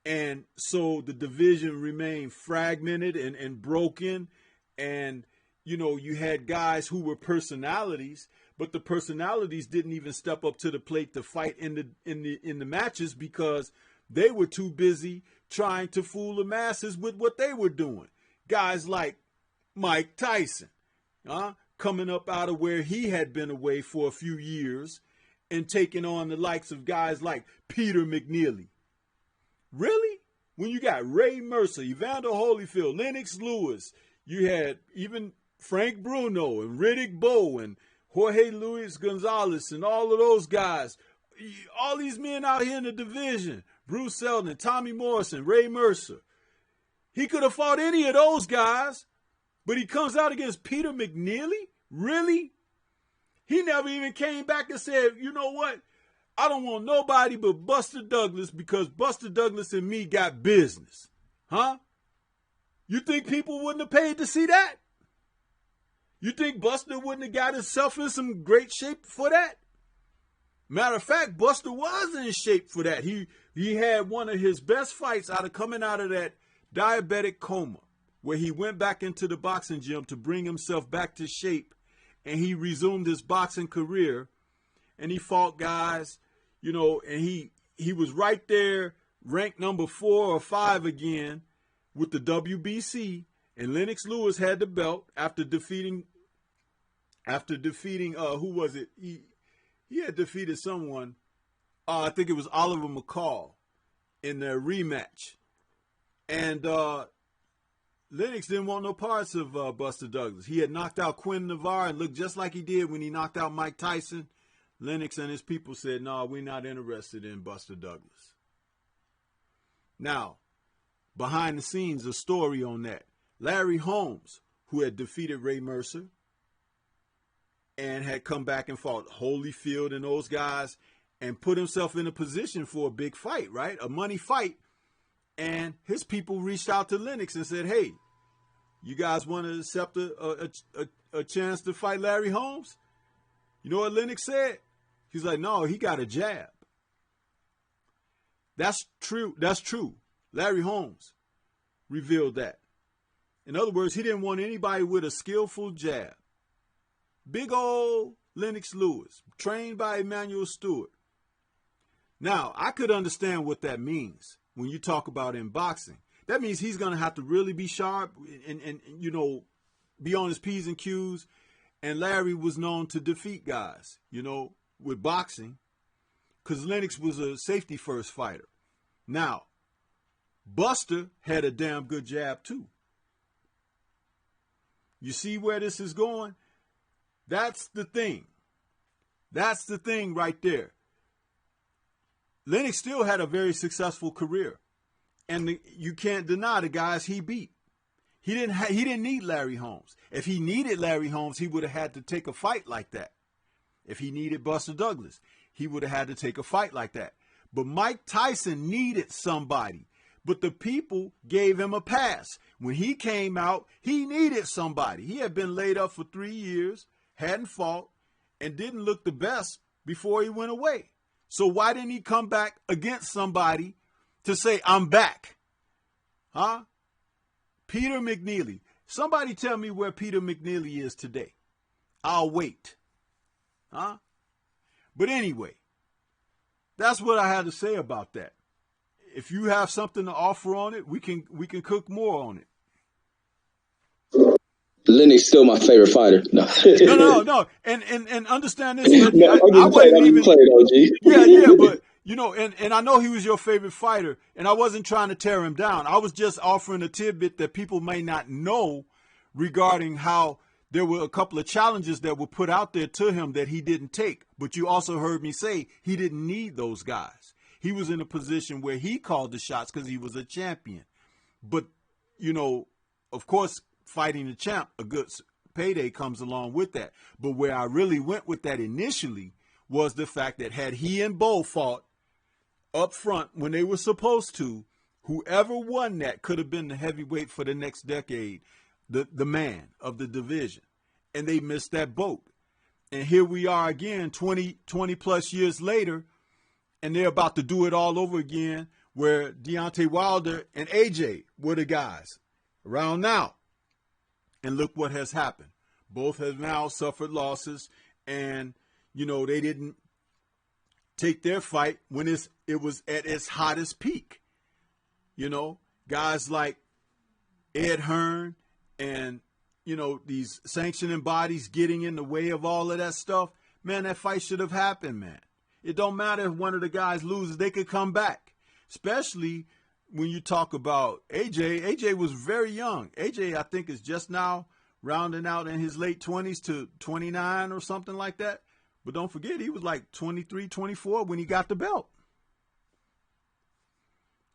And so the division remained fragmented and broken. And, you know, you had guys who were personalities, but the personalities didn't even step up to the plate to fight in the matches, because they were too busy trying to fool the masses with what they were doing. Guys like Mike Tyson, coming up out of where he had been away for a few years and taking on the likes of guys like Peter McNeely. Really? When you got Ray Mercer, Evander Holyfield, Lennox Lewis, you had even Frank Bruno and Riddick Bowe and Jorge Luis Gonzalez and all of those guys, all these men out here in the division, Bruce Seldon, Tommy Morrison, Ray Mercer. He could have fought any of those guys, but he comes out against Peter McNeely? Really? He never even came back and said, you know what? I don't want nobody but Buster Douglas, because Buster Douglas and me got business. Huh? You think people wouldn't have paid to see that? You think Buster wouldn't have got himself in some great shape for that? Matter of fact, Buster was in shape for that. He had one of his best fights coming out of that diabetic coma, where he went back into the boxing gym to bring himself back to shape, and he resumed his boxing career, and he fought guys, you know, and he was right there, ranked number 4 or 5 again with the WBC, and Lennox Lewis had the belt after defeating who was it? He had defeated someone. I think it was Oliver McCall in their rematch. And Lennox didn't want no parts of Buster Douglas. He had knocked out Quinn Navarre and looked just like he did when he knocked out Mike Tyson. Lennox and his people said, no, we're not interested in Buster Douglas. Now, behind the scenes, a story on that. Larry Holmes, who had defeated Ray Mercer and had come back and fought Holyfield and those guys and put himself in a position for a big fight, right? A money fight. And his people reached out to Lennox and said, hey, you guys want to accept a chance to fight Larry Holmes? You know what Lennox said? He's like, no, he got a jab. That's true. That's true. Larry Holmes revealed that. In other words, he didn't want anybody with a skillful jab. Big old Lennox Lewis, trained by Emmanuel Stewart. Now, I could understand what that means when you talk about in boxing. That means he's going to have to really be sharp and you know, be on his P's and Q's. And Larry was known to defeat guys, you know, with boxing, because Lennox was a safety first fighter. Now, Buster had a damn good jab too. You see where this is going? That's the thing. That's the thing right there. Lennox still had a very successful career, and you can't deny the guys he beat. He didn't need Larry Holmes. If he needed Larry Holmes, he would have had to take a fight like that. If he needed Buster Douglas, he would have had to take a fight like that. But Mike Tyson needed somebody. But the people gave him a pass. When he came out, he needed somebody. He had been laid up for 3 years, hadn't fought, and didn't look the best before he went away. So why didn't he come back against somebody to say, I'm back? Huh? Peter McNeely. Somebody tell me where Peter McNeely is today. I'll wait. Huh? But anyway, that's what I had to say about that. If you have something to offer on it, we can cook more on it. Lennox still my favorite fighter. No, no. And understand this, Reggie. no, I wasn't even playing, OG. Yeah, but you know, and I know he was your favorite fighter, and I wasn't trying to tear him down. I was just offering a tidbit that people may not know regarding how there were a couple of challenges that were put out there to him that he didn't take. But you also heard me say he didn't need those guys. He was in a position where he called the shots because he was a champion. But, you know, of course, fighting the champ, a good payday comes along with that. But where I really went with that initially was the fact that had he and Bo fought up front when they were supposed to, whoever won that could have been the heavyweight for the next decade, the man of the division. And they missed that boat. And here we are again 20 plus years later, and they're about to do it all over again, where Deontay Wilder and AJ were the guys around now. And look what has happened. Both have now suffered losses, and, you know, they didn't take their fight when it was at its hottest peak. You know, guys like Ed Hearn and, you know, these sanctioning bodies getting in the way of all of that stuff. Man, that fight should have happened, man. It don't matter if one of the guys loses, they could come back. Especially when you talk about AJ. AJ was very young. AJ, I think, is just now rounding out in his late 20s to 29 or something like that. But don't forget, he was like 23, 24 when he got the belt.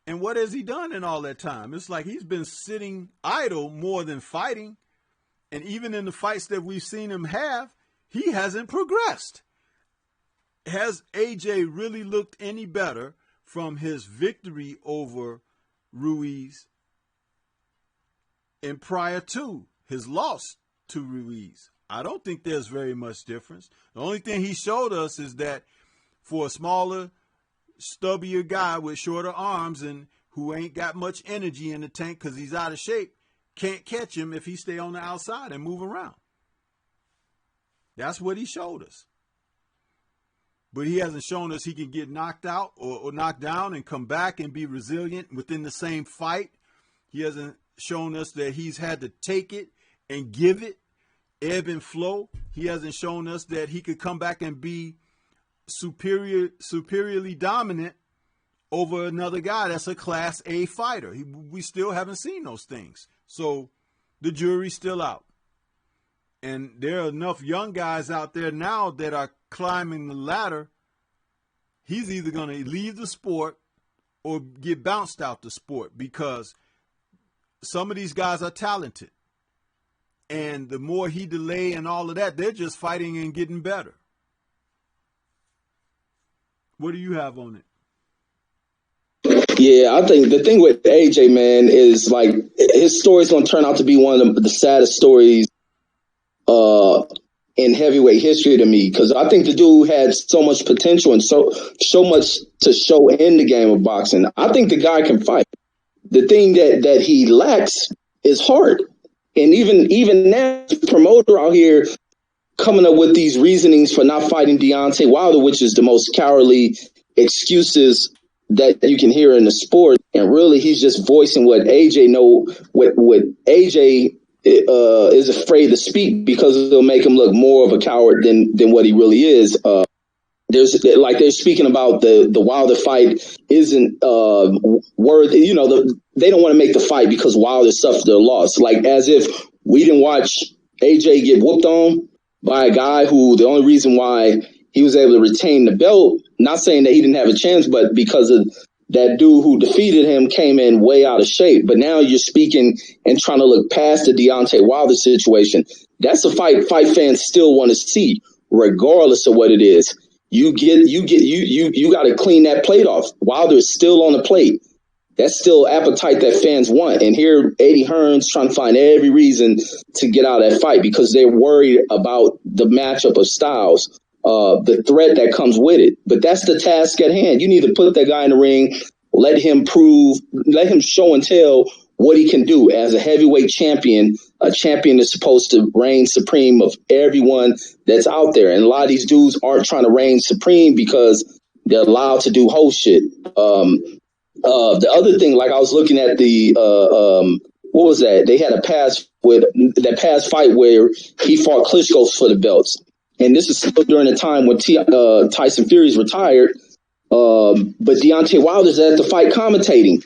And what has he done in all that time? It's like he's been sitting idle more than fighting. And even in the fights that we've seen him have, he hasn't progressed. Has AJ really looked any better from his victory over Ruiz and prior to his loss to Ruiz? I don't think there's very much difference. The only thing he showed us is that for a smaller, stubbier guy with shorter arms and who ain't got much energy in the tank because he's out of shape, can't catch him if he stay on the outside and move around. That's what he showed us. But he hasn't shown us he can get knocked out or knocked down and come back and be resilient within the same fight. He hasn't shown us that he's had to take it and give it, ebb and flow. He hasn't shown us that he could come back and be superiorly dominant over another guy that's a Class A fighter. We still haven't seen those things. So the jury's still out. And there are enough young guys out there now that are climbing the ladder. He's either going to leave the sport or get bounced out the sport, because some of these guys are talented. And the more he delay and all of that, they're just fighting and getting better. What do you have on it? Yeah, I think the thing with AJ, man, is like his story's going to turn out to be one of the saddest stories in heavyweight history to me, because I think the dude had so much potential and so much to show in the game of boxing. I think the guy can fight. The thing that he lacks is heart. And even now, the promoter out here coming up with these reasonings for not fighting Deontay Wilder, which is the most cowardly excuses that you can hear in the sport. And really, he's just voicing what AJ what AJ is afraid to speak, because it'll make him look more of a coward than what he really is. They're speaking about the Wilder fight isn't worthy. You know, they don't want to make the fight because Wilder suffered a loss. Like, as if we didn't watch AJ get whooped on by a guy who the only reason why he was able to retain the belt, not saying that he didn't have a chance, but because of that dude who defeated him came in way out of shape. But now you're speaking and trying to look past the Deontay Wilder situation. That's a fight fans still want to see, regardless of what it is. You got to clean that plate off. Wilder is still on the plate. That's still appetite that fans want. And here, Eddie Hearn's trying to find every reason to get out of that fight because they're worried about the matchup of styles, the threat that comes with it. But that's the task at hand. You need to put that guy in the ring, let him show and tell what he can do as a heavyweight champion. A champion is supposed to reign supreme of everyone that's out there. And a lot of these dudes aren't trying to reign supreme because they're allowed to do whole shit. The other thing, like I was looking at what was that? They had a past fight where he fought Klitschko for the belts. And this is still during the time when Tyson Fury's retired. But Deontay Wilder's at the fight commentating.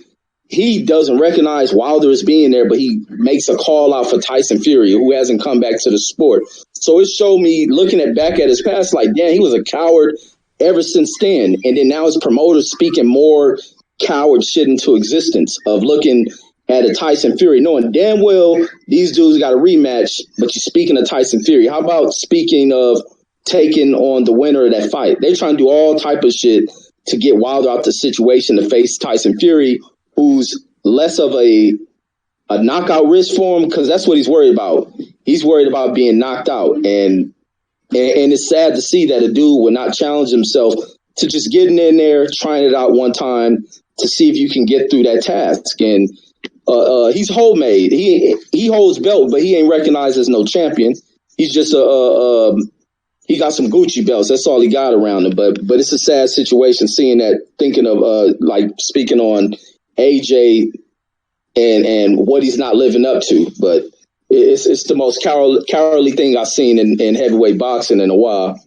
He doesn't recognize Wilder as being there, but he makes a call out for Tyson Fury, who hasn't come back to the sport. So it showed me, looking back at his past, like, damn, he was a coward ever since then. And then now his promoters speaking more coward shit into existence of looking at a Tyson Fury, knowing damn well these dudes got a rematch, but you're speaking of Tyson Fury. How about speaking of taking on the winner of that fight? They're trying to do all type of shit to get Wilder out the situation to face Tyson Fury, who's less of a knockout risk for him, because that's what he's worried about. He's worried about being knocked out. And it's sad to see that a dude will not challenge himself to just getting in there, trying it out one time to see if you can get through that task. And he's homemade. He holds belt, but he ain't recognized as no champion. He's just he got some Gucci belts. That's all he got around him. But it's a sad situation seeing that, thinking of like speaking on AJ and what he's not living up to. But it's the most cowardly thing I've seen in heavyweight boxing in a while.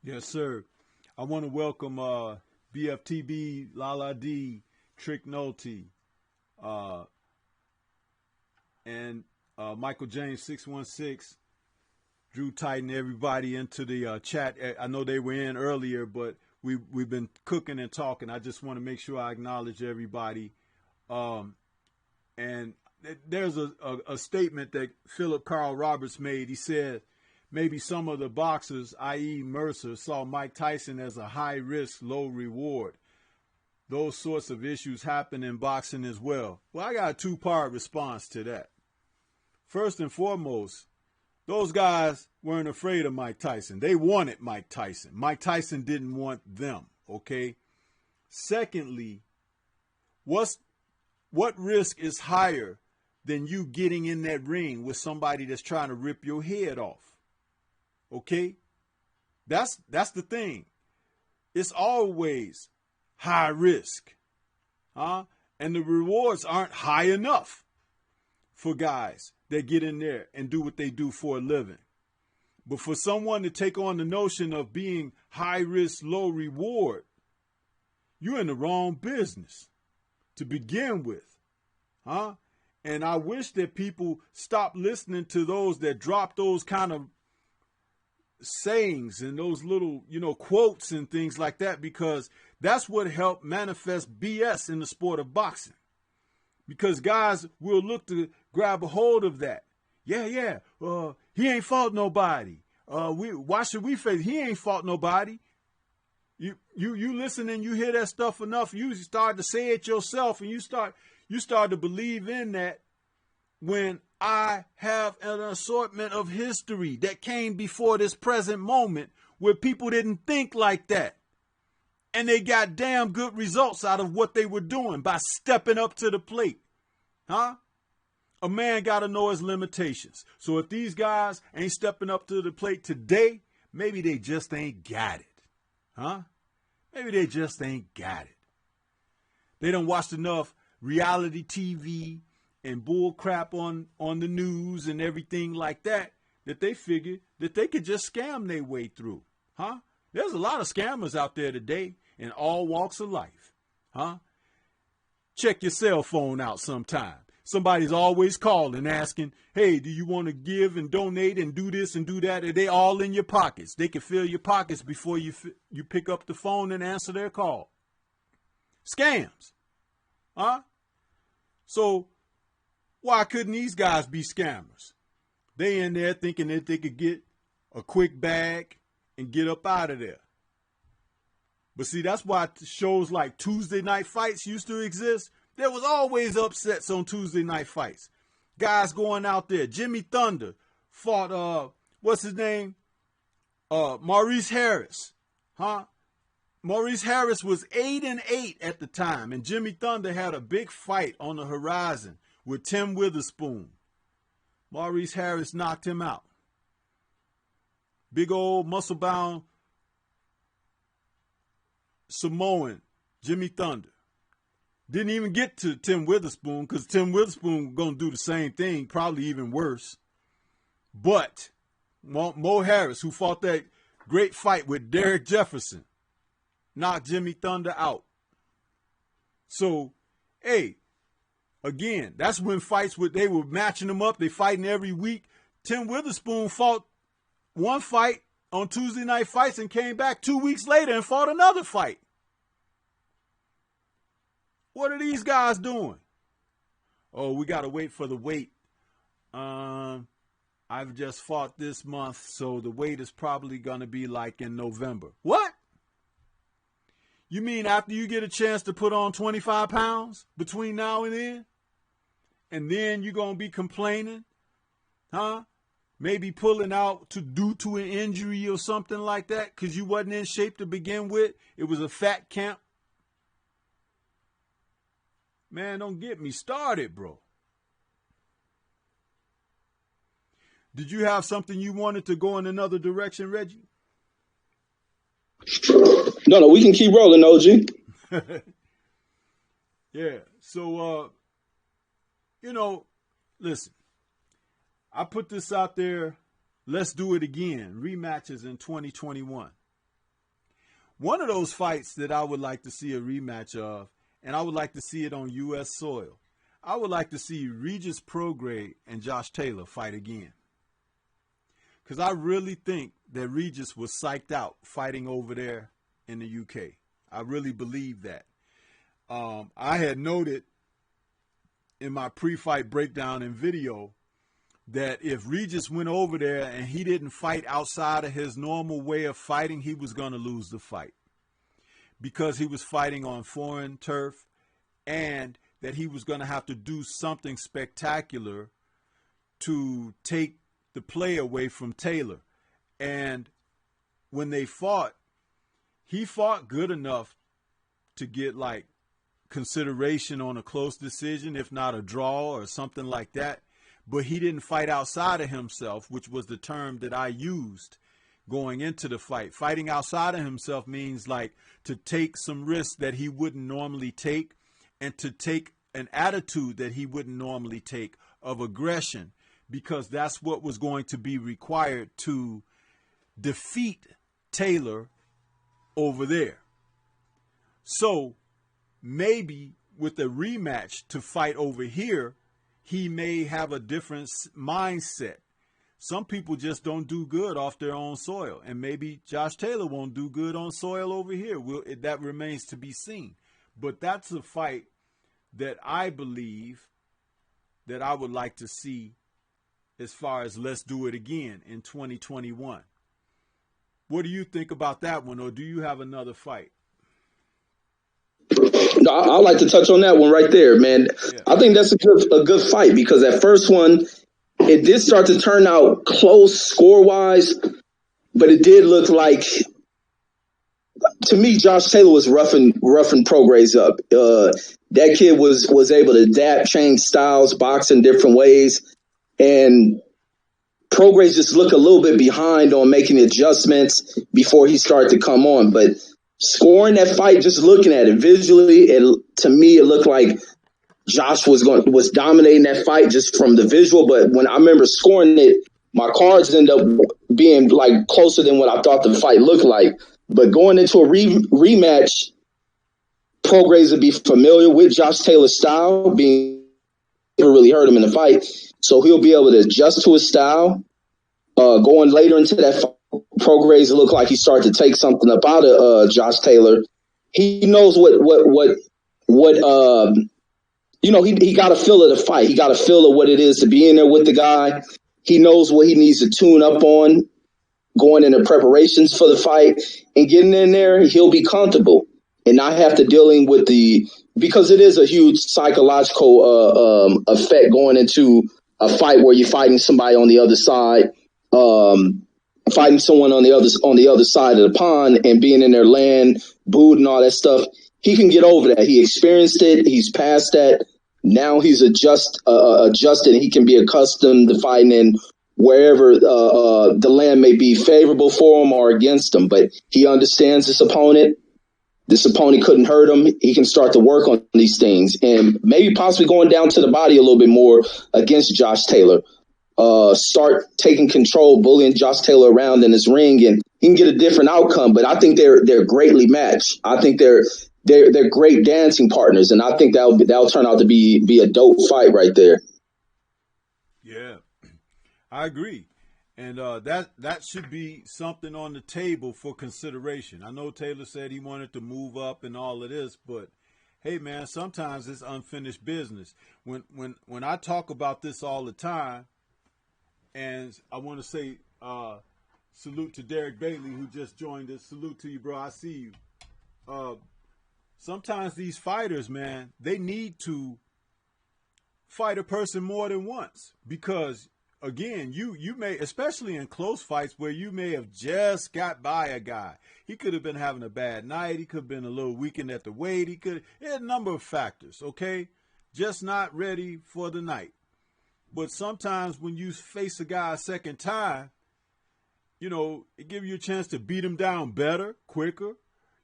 Yes, sir. I want to welcome BFTB, Lala D, Trick Nolte, and Michael James 616, Drew Titan, everybody into the chat. I know they were in earlier, but we've been cooking and talking. I just want to make sure I acknowledge everybody. And there's a statement that Philip Carl Roberts made. He said, maybe some of the boxers, i.e. Mercer, saw Mike Tyson as a high risk, low reward. Those sorts of issues happen in boxing as well. Well, I got a two-part response to that. First and foremost, those guys weren't afraid of Mike Tyson. They wanted Mike Tyson. Mike Tyson didn't want them, okay? Secondly, what risk is higher than you getting in that ring with somebody that's trying to rip your head off? Okay? That's the thing. It's always high risk. And the rewards aren't high enough for guys that get in there and do what they do for a living. But for someone to take on the notion of being high risk, low reward, you're in the wrong business to begin with. And I wish that people stop listening to those that drop those kind of sayings and those little, quotes and things like that, because that's what helped manifest BS in the sport of boxing. Because guys will look to grab a hold of that. Yeah. He ain't fought nobody. Why should we face? He ain't fought nobody. You listen and you hear that stuff enough, you start to say it yourself, and you start to believe in that. When I have an assortment of history that came before this present moment where people didn't think like that, and they got damn good results out of what they were doing by stepping up to the plate. A man got to know his limitations. So if these guys ain't stepping up to the plate today, maybe they just ain't got it. Maybe they just ain't got it. They done watched enough reality TV and bull crap on the news and everything like that they figured that they could just scam their way through. There's a lot of scammers out there today in all walks of life. Check your cell phone out sometime. Somebody's always calling, asking, hey, do you want to give and donate and do this and do that? Are they all in your pockets? They can fill your pockets before you pick up the phone and answer their call. Scams. So why couldn't these guys be scammers? They in there thinking that they could get a quick bag and get up out of there. But see, that's why shows like Tuesday Night Fights used to exist. There was always upsets on Tuesday Night Fights. Guys going out there. Jimmy Thunder fought, what's his name? Maurice Harris. Maurice Harris was 8-8 at the time, and Jimmy Thunder had a big fight on the horizon with Tim Witherspoon. Maurice Harris knocked him out. Big old muscle-bound Samoan Jimmy Thunder. Didn't even get to Tim Witherspoon because Tim Witherspoon going to do the same thing, probably even worse. But Mo Harris, who fought that great fight with Derek Jefferson, knocked Jimmy Thunder out. So, hey, again, that's when they were matching them up. They fighting every week. Tim Witherspoon fought one fight on Tuesday Night Fights and came back 2 weeks later and fought another fight. What are these guys doing? Oh, we got to wait for the weight. I've just fought this month, so the weight is probably going to be like in November. What? You mean after you get a chance to put on 25 pounds between now and then? And then you're going to be complaining? Huh? Maybe pulling out due to an injury or something like that because you wasn't in shape to begin with. It was a fat camp. Man, don't get me started, bro. Did you have something you wanted to go in another direction, Reggie? No, we can keep rolling, OG. Yeah. So, listen, I put this out there. Let's do it again. Rematches in 2021. One of those fights that I would like to see a rematch of, and I would like to see it on U.S. soil. I would like to see Regis Prograis and Josh Taylor fight again. Because I really think that Regis was psyched out fighting over there in the UK. I really believe that. I had noted in my pre-fight breakdown and video that if Regis went over there and he didn't fight outside of his normal way of fighting, he was going to lose the fight. Because he was fighting on foreign turf and that he was going to have to do something spectacular to take the play away from Taylor. And when they fought, he fought good enough to get like consideration on a close decision, if not a draw or something like that. But he didn't fight outside of himself, which was the term that I used going into the fight. Fighting outside of himself means like to take some risks that he wouldn't normally take and to take an attitude that he wouldn't normally take of aggression, because that's what was going to be required to defeat Taylor over there. So maybe with a rematch to fight over here, he may have a different mindset. Some people just don't do good off their own soil, and maybe Josh Taylor won't do good on soil over here. That remains to be seen. But that's a fight that I believe that I would like to see as far as let's do it again in 2021. What do you think about that one, or do you have another fight? No, I'd like to touch on that one right there, man. Yeah. I think that's a good fight because that first one, it did start to turn out close score-wise, but it did look like, to me, Josh Taylor was roughing Prograis up. That kid was able to adapt, change styles, box in different ways, and Prograis just looked a little bit behind on making adjustments before he started to come on. But scoring that fight, just looking at it visually, to me, it looked like Josh was dominating that fight just from the visual. But when I remember scoring it, my cards ended up being like closer than what I thought the fight looked like. But going into a rematch, Prograis would be familiar with Josh Taylor's style, being never really heard him in the fight. So he'll be able to adjust to his style. Going later into that fight, Prograis looked like he started to take something up out of Josh Taylor. He knows what he got a feel of the fight. He got a feel of what it is to be in there with the guy. He knows what he needs to tune up on going into preparations for the fight, and getting in there, he'll be comfortable and not have to dealing with because it is a huge psychological effect going into a fight where you're fighting somebody on the other side. fighting someone on the other side of the pond and being in their land, booed and all that stuff. He can get over that. He experienced it. He's past that. Now he's adjusted. He can be accustomed to fighting in wherever the land may be favorable for him or against him. But he understands this opponent. This opponent couldn't hurt him. He can start to work on these things and maybe possibly going down to the body a little bit more against Josh Taylor. Start taking control, bullying Josh Taylor around in his ring, and he can get a different outcome. But I think they're greatly matched. I think they're great dancing partners, and I think that'll turn out to be a dope fight right there. Yeah, I agree. And that should be something on the table for consideration. I know Taylor said he wanted to move up and all of this, but hey, man, sometimes it's unfinished business. When I talk about this all the time, and I want to say salute to Derek Bailey, who just joined us. Salute to you, bro. I see you. Sometimes these fighters, man, they need to fight a person more than once because, again, you may, especially in close fights where you may have just got by a guy. He could have been having a bad night. He could have been a little weakened at the weight. It had a number of factors, okay? Just not ready for the night. But sometimes when you face a guy a second time, you know, it gives you a chance to beat him down better, quicker.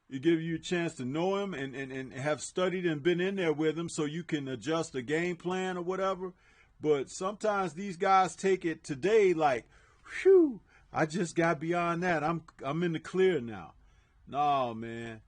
It gives you a chance to know him and have studied and been in there with him so you can adjust the game plan or whatever. But sometimes these guys take it today like, whew, I just got beyond that. I'm in the clear now. No, man.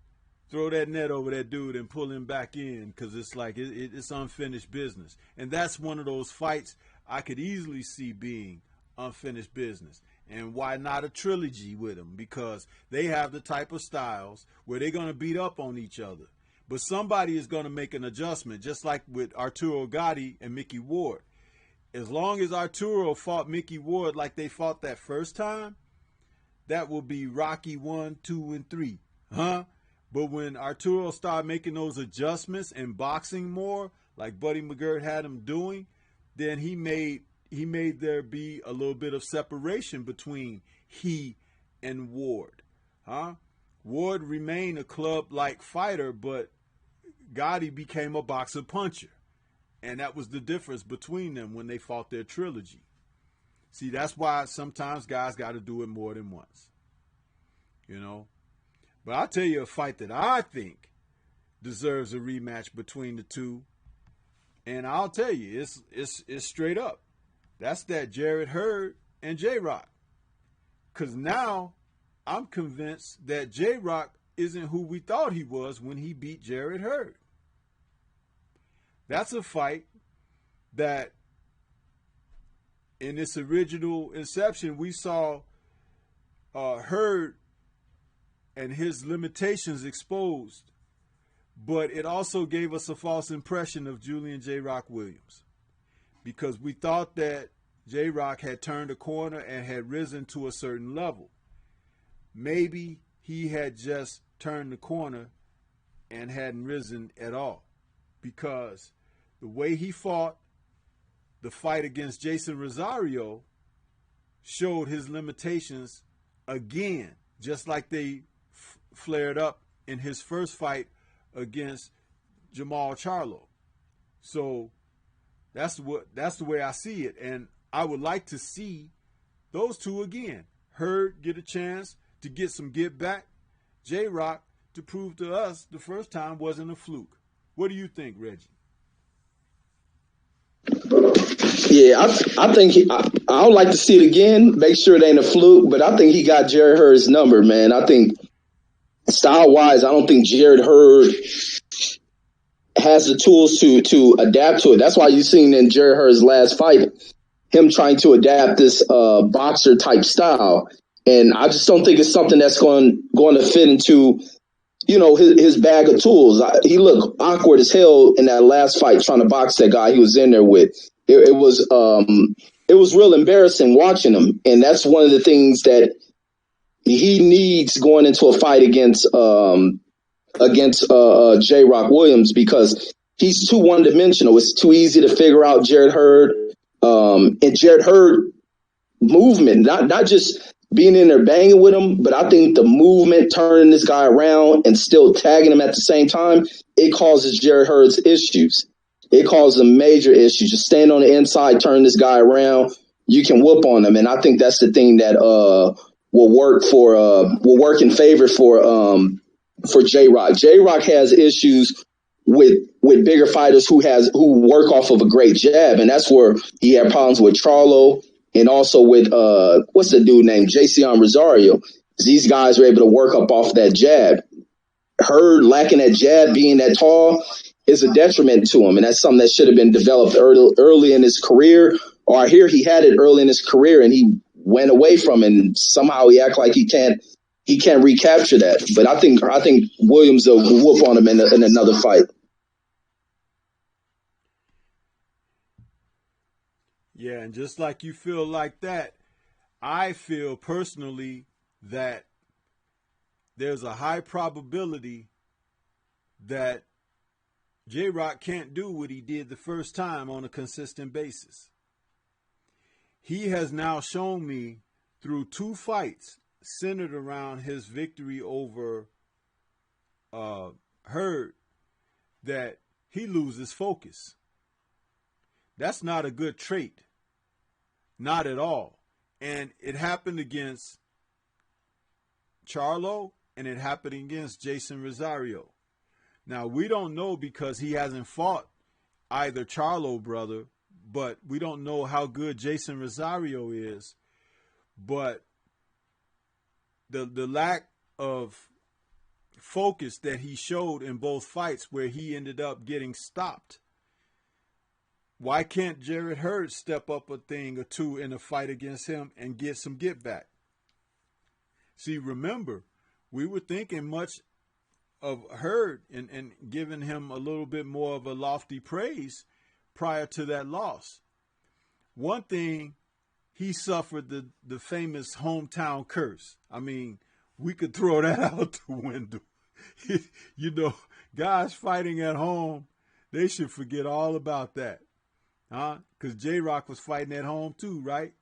Throw that net over that dude and pull him back in because it's like it's unfinished business. And that's one of those fights I could easily see being unfinished business. And why not a trilogy with them? Because they have the type of styles where they're going to beat up on each other. But somebody is going to make an adjustment, just like with Arturo Gatti and Mickey Ward. As long as Arturo fought Mickey Ward like they fought that first time, that will be Rocky 1, 2, and 3. Huh? But when Arturo started making those adjustments and boxing more, like Buddy McGirt had him doing, then he made there be a little bit of separation between he and Ward. Huh? Ward remained a club-like fighter, but Gotti became a boxer puncher. And that was the difference between them when they fought their trilogy. See, that's why sometimes guys got to do it more than once. You know? But I'll tell you a fight that I think deserves a rematch between the two. And I'll tell you, it's straight up. That's that Jarrett Hurd and J-Rock. Because now I'm convinced that J-Rock isn't who we thought he was when he beat Jarrett Hurd. That's a fight that in its original inception, we saw Hurd and his limitations exposed. But it also gave us a false impression of Julian J-Rock Williams because we thought that J-Rock had turned a corner and had risen to a certain level. Maybe he had just turned the corner and hadn't risen at all because the way he fought the fight against Jason Rosario showed his limitations again, just like they flared up in his first fight against Jamal Charlo. So that's the way I see it. And I would like to see those two again. Hurd get a chance to get some get back. J-Rock to prove to us the first time wasn't a fluke. What do you think, Reggie? Yeah, I think I would like to see it again, make sure it ain't a fluke, but I think he got Jarrett Hurd's number, man. I think style-wise, I don't think Jarrett Hurd has the tools to adapt to it. That's why you've seen in Jarrett Hurd's last fight, him trying to adapt this boxer-type style. And I just don't think it's something that's going to fit into, you know, his bag of tools. He looked awkward as hell in that last fight trying to box that guy he was in there with. It was real embarrassing watching him. And that's one of the things that he needs going into a fight against J-Rock Williams, because he's too one-dimensional. It's too easy to figure out Jarrett Hurd. And Jarrett Hurd movement, not just being in there banging with him, but I think the movement, turning this guy around and still tagging him at the same time, it causes Jarrett Hurd's issues. It causes him major issues. Just stand on the inside, turn this guy around, you can whoop on him. And I think that's the thing that will work in favor for J-Rock. J-Rock has issues with bigger fighters who work off of a great jab, and that's where he had problems with Charlo and also with what's the dude named Jason Rosario. These guys are able to work up off that jab. Hurd lacking that jab, being that tall, is a detriment to him, and that's something that should have been developed early in his career. Or I hear he had it early in his career and he went away from it, and somehow he act like he can't recapture that. But I think Williams will whoop on him in another fight. Yeah, and just like you feel like that, I feel personally that there's a high probability that J-Rock can't do what he did the first time on a consistent basis. He has now shown me through 2 fights centered around his victory over Hurd that he loses focus. That's not a good trait. Not at all. And it happened against Charlo, and it happened against Jason Rosario. Now, we don't know because he hasn't fought either Charlo brother, but we don't know how good Jason Rosario is. But the lack of focus that he showed in both fights where he ended up getting stopped. Why can't Jarrett Hurd step up a thing or two in a fight against him and get some get back? See, remember, we were thinking much of Hurd and giving him a little bit more of a lofty praise prior to that loss. One thing, he suffered the famous hometown curse. I mean, we could throw that out the window. You know, guys fighting at home, they should forget all about that. Because J-Rock was fighting at home too, right?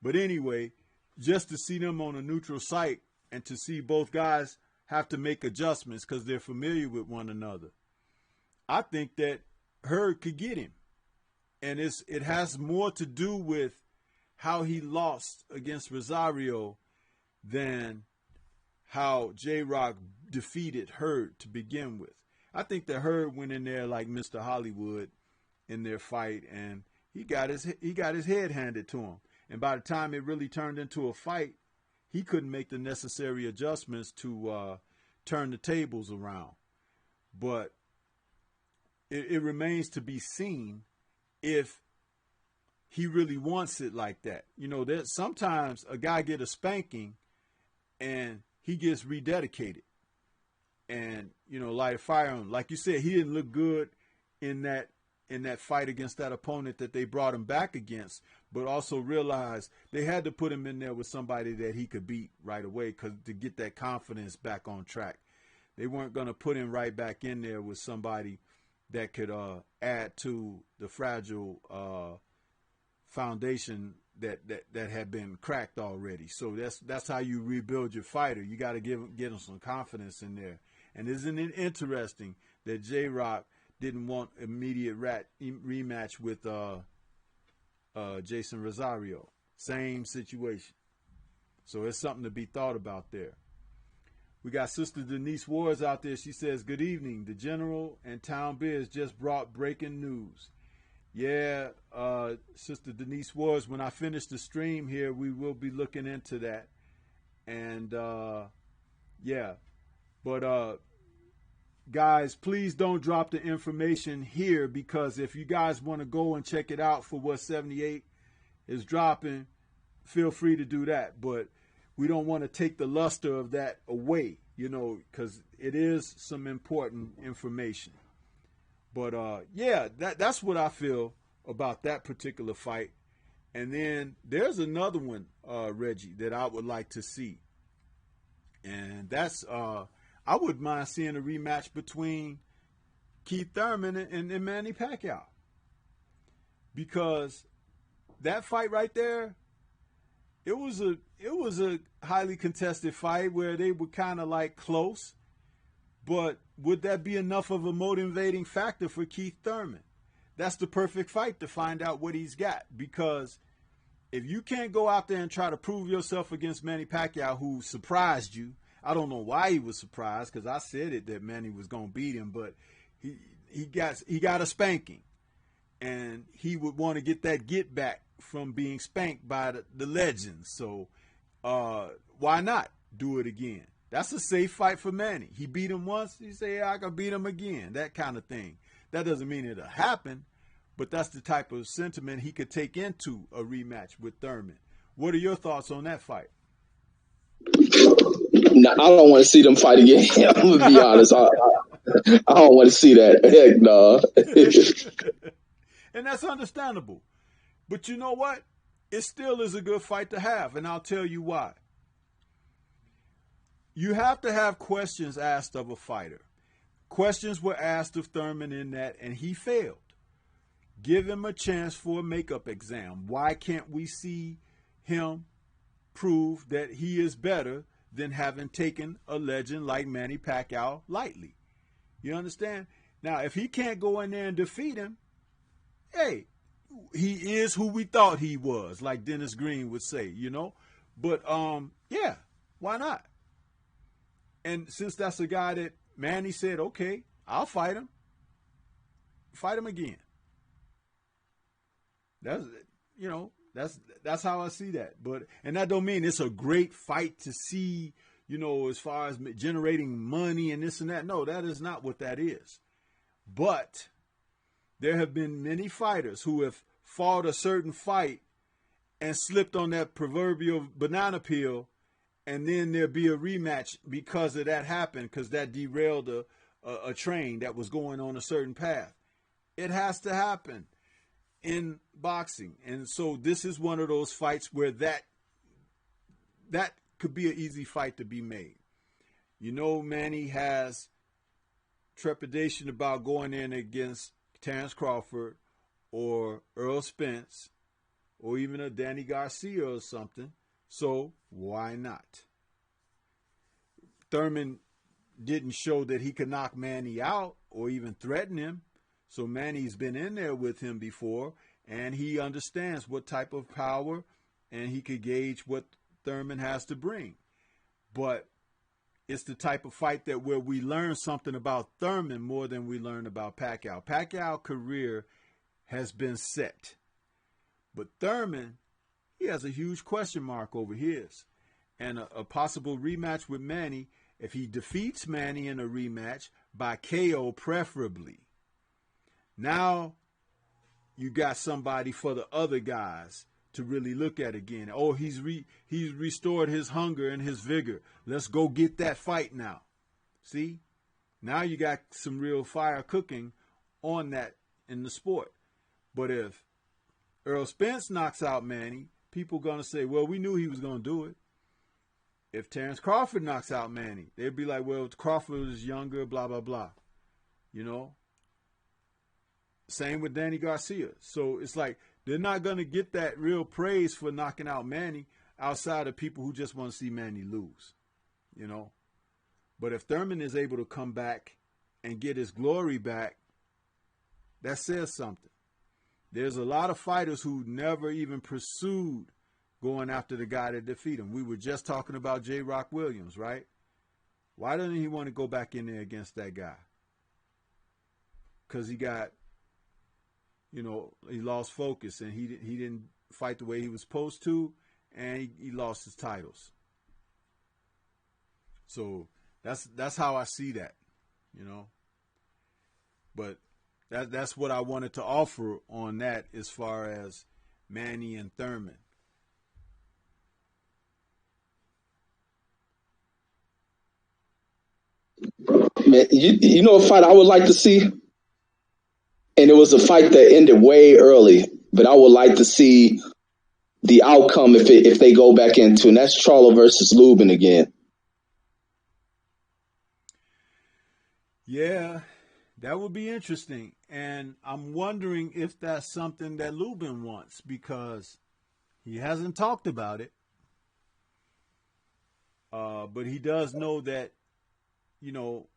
But anyway, just to see them on a neutral site and to see both guys have to make adjustments because they're familiar with one another, I think that Hurd could get him. And it has more to do with how he lost against Rosario than how J-Rock defeated Hurd to begin with. I think that Hurd went in there like Mr. Hollywood in their fight, and he got his head handed to him. And by the time it really turned into a fight, he couldn't make the necessary adjustments to turn the tables around. But it remains to be seen if he really wants it like that. You know, that sometimes a guy get a spanking and he gets rededicated and, you know, light a fire on him. Like you said, he didn't look good in that fight against that opponent that they brought him back against, but also realized they had to put him in there with somebody that he could beat right away to get that confidence back on track. They weren't going to put him right back in there with somebody that could add to the fragile foundation that had been cracked already. So that's how you rebuild your fighter. You got to get him some confidence in there. And isn't it interesting that J-Rock didn't want immediate rematch with Jason Rosario? Same situation. So it's something to be thought about there. We got Sister Denise Wars out there. She says, good evening. The General and Town Biz just brought breaking news. Yeah, Sister Denise Wars, when I finish the stream here, we will be looking into that. And, yeah. But, guys, please don't drop the information here, because if you guys want to go and check it out for what 78 is dropping, feel free to do that. But we don't want to take the luster of that away, you know, because it is some important information. But, yeah, that's what I feel about that particular fight. And then there's another one, Reggie, that I would like to see. And that's, I wouldn't mind seeing a rematch between Keith Thurman and Manny Pacquiao. Because that fight right there, it was a highly contested fight where they were kind of like close, but would that be enough of a motivating factor for Keith Thurman? That's the perfect fight to find out what he's got, because if you can't go out there and try to prove yourself against Manny Pacquiao, who surprised you, I don't know why he was surprised, because I said it that Manny was going to beat him, but he got a spanking, and he would want to get that get back from being spanked by the legends. So why not do it again? That's a safe fight for Manny. He beat him once. He say, yeah, I can beat him again. That kind of thing. That doesn't mean it'll happen, but that's the type of sentiment he could take into a rematch with Thurman. What are your thoughts on that fight? No, I don't want to see them fight again. I'm going to be honest. I don't want to see that. Heck no. And that's understandable. But you know what? It still is a good fight to have, and I'll tell you why. You have to have questions asked of a fighter. Questions were asked of Thurman in that, and he failed. Give him a chance for a makeup exam. Why can't we see him prove that he is better than having taken a legend like Manny Pacquiao lightly? You understand? Now, if he can't go in there and defeat him, hey, he is who we thought he was, like Dennis Green would say, you know? But, yeah, why not? And since that's a guy that Manny said, okay, I'll fight him. Fight him again. That's, you know, that's how I see that. But, and that don't mean it's a great fight to see, you know, as far as generating money and this and that. No, that is not what that is. But there have been many fighters who have fought a certain fight and slipped on that proverbial banana peel, and then there'll be a rematch because of that happened, because that derailed a train that was going on a certain path. It has to happen in boxing. And so this is one of those fights where that could be an easy fight to be made. You know, Manny has trepidation about going in against Terrence Crawford or Earl Spence or even a Danny Garcia or something. So why not? Thurman didn't show that he could knock Manny out or even threaten him. So Manny's been in there with him before, and he understands what type of power, and he could gauge what Thurman has to bring. But it's the type of fight that where we learn something about Thurman more than we learn about Pacquiao. Pacquiao's career has been set. But Thurman, he has a huge question mark over his. And a possible rematch with Manny, if he defeats Manny in a rematch, by KO preferably. Now you got somebody for the other guys to really look at again. Oh, he's restored his hunger and his vigor. Let's go get that fight now. See? Now you got some real fire cooking on that in the sport. But if Earl Spence knocks out Manny, people are going to say, well, we knew he was going to do it. If Terrence Crawford knocks out Manny, they'd be like, well, Crawford was younger, blah, blah, blah. You know? Same with Danny Garcia. So it's like they're not going to get that real praise for knocking out Manny outside of people who just want to see Manny lose. You know? But if Thurman is able to come back and get his glory back, that says something. There's a lot of fighters who never even pursued going after the guy that defeat him. We were just talking about J. Rock Williams, right? Why doesn't he want to go back in there against that guy? Because he got, you know, he lost focus and he didn't fight the way he was supposed to, and he lost his titles. So that's how I see that, you know. But that's what I wanted to offer on that as far as Manny and Thurman. Man, you know a fight I would like to see? And it was a fight that ended way early, but I would like to see the outcome if they go back into, and that's Charlo versus Lubin again. Yeah, that would be interesting. And I'm wondering if that's something that Lubin wants, because he hasn't talked about it. But he does know that, you know,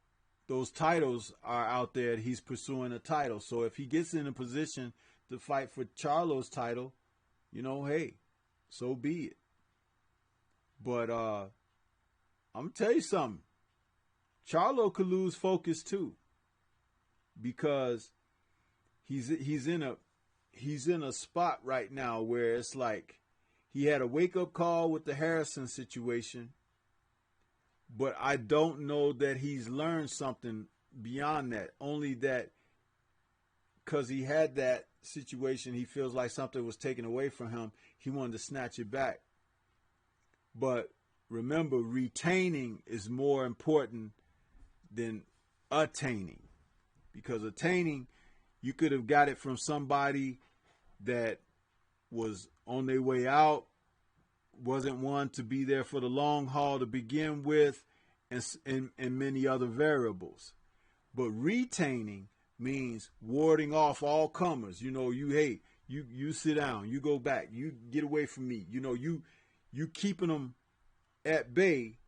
those titles are out there. He's pursuing a title. So if he gets in a position to fight for Charlo's title, you know, hey, so be it. But I'm gonna tell you something. Charlo could lose focus too, because he's in a spot right now where it's like he had a wake up call with the Harrison situation, but I don't know that he's learned something beyond that. Only that because he had that situation, he feels like something was taken away from him. He wanted to snatch it back. But remember, retaining is more important than attaining. Because attaining, you could have got it from somebody that was on their way out, wasn't one to be there for the long haul to begin with, and many other variables. But retaining means warding off all comers. You know, you sit down, you go back, you get away from me. You know, you keeping them at bay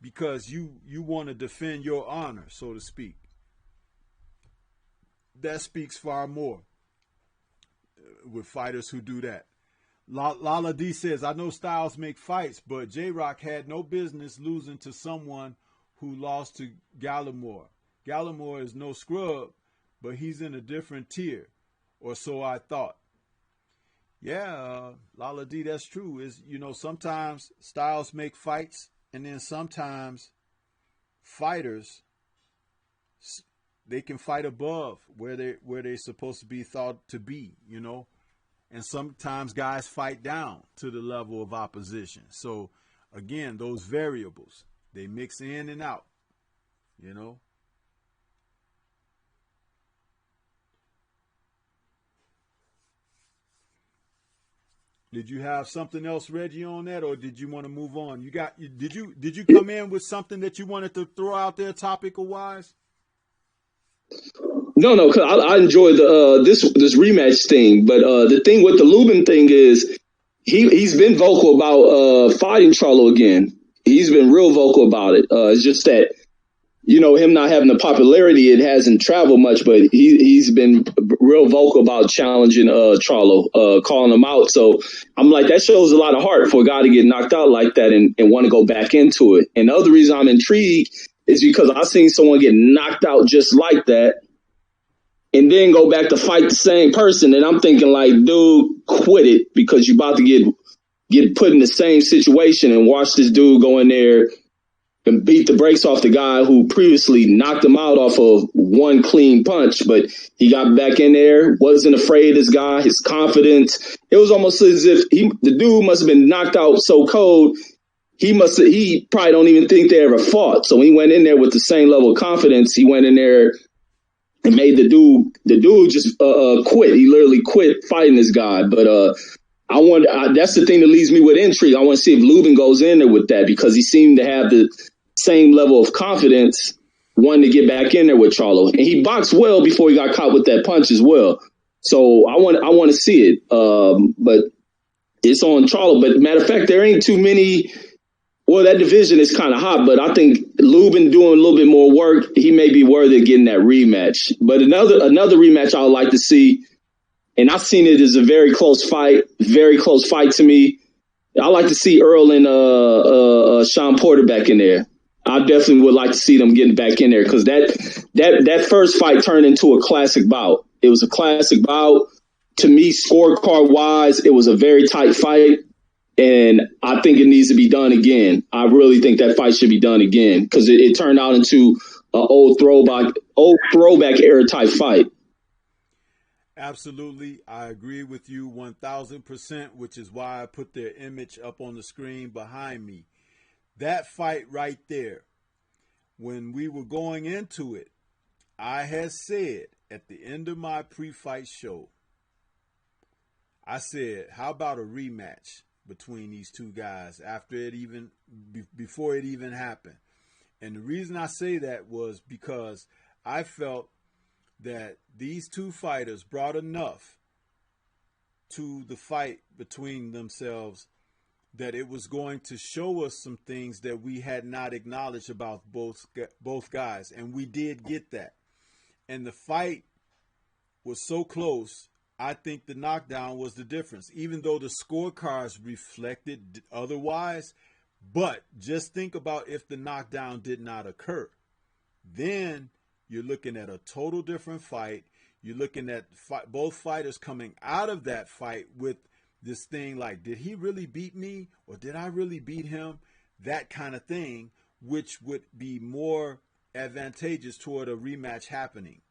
because you want to defend your honor, so to speak. That speaks far more with fighters who do that. Lala D says, I know styles make fights, but J-Rock had no business losing to someone who lost to Gallimore. Gallimore is no scrub, but he's in a different tier, or so I thought. Yeah, Lala D, that's true. Is, you know, sometimes styles make fights, and then sometimes fighters, they can fight above where they're supposed to be thought to be, you know. And sometimes guys fight down to the level of opposition. So again, those variables, they mix in and out, you know. Did you have something else, Reggie, on that, or did you want to move on? Did you come in with something that you wanted to throw out there, topical wise? No, cause I enjoy the this rematch thing, but the thing with the Lubin thing is he's been vocal about fighting Charlo again. He's been real vocal about it. It's just that, you know, him not having the popularity, it hasn't traveled much, but he's been real vocal about challenging Charlo, calling him out. So I'm like, that shows a lot of heart for a guy to get knocked out like that and want to go back into it. And the other reason I'm intrigued is because I've seen someone get knocked out just like that and then go back to fight the same person. And I'm thinking, like, dude, quit it, because you're about to get put in the same situation, and watch this dude go in there and beat the brakes off the guy who previously knocked him out off of one clean punch. But he got back in there, wasn't afraid of this guy, his confidence. It was almost as if the dude must have been knocked out so cold, he probably don't even think they ever fought. So he went in there with the same level of confidence. He went in there and made the dude just quit. He literally quit fighting this guy. But that's the thing that leaves me with intrigue. I want to see if Lubin goes in there with that, because he seemed to have the same level of confidence, wanting to get back in there with Charlo. And he boxed well before he got caught with that punch as well. So I want to see it. But it's on Charlo. But matter of fact, there ain't too many. Well, that division is kind of hot, but I think Lubin doing a little bit more work, he may be worthy of getting that rematch. But another rematch I would like to see, and I've seen it as a very close fight to me. I like to see Earl and Sean Porter back in there. I definitely would like to see them getting back in there, because that first fight turned into a classic bout. It was a classic bout. To me, scorecard wise, it was a very tight fight. And I think it needs to be done again. I really think that fight should be done again, because it turned out into an old throwback era type fight. Absolutely. I agree with you 1,000%, which is why I put their image up on the screen behind me. That fight right there, when we were going into it, I had said at the end of my pre-fight show, I said, how about a rematch between these two guys before it even happened? And the reason I say that was because I felt that these two fighters brought enough to the fight between themselves that it was going to show us some things that we had not acknowledged about both guys, and we did get that. And the fight was so close. I think the knockdown was the difference, even though the scorecards reflected otherwise. But just think about if the knockdown did not occur. Then you're looking at a total different fight. You're looking at both fighters coming out of that fight with this thing like, did he really beat me or did I really beat him? That kind of thing, which would be more advantageous toward a rematch happening.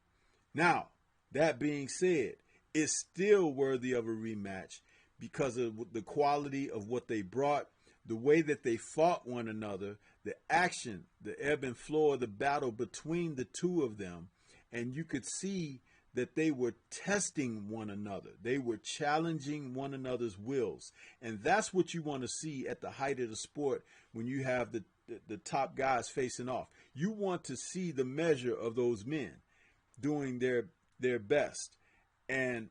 Now, that being said, it's still worthy of a rematch because of the quality of what they brought, the way that they fought one another, the action, the ebb and flow of the battle between the two of them. And you could see that they were testing one another. They were challenging one another's wills. And that's what you want to see at the height of the sport when you have the top guys facing off. You want to see the measure of those men doing their best. And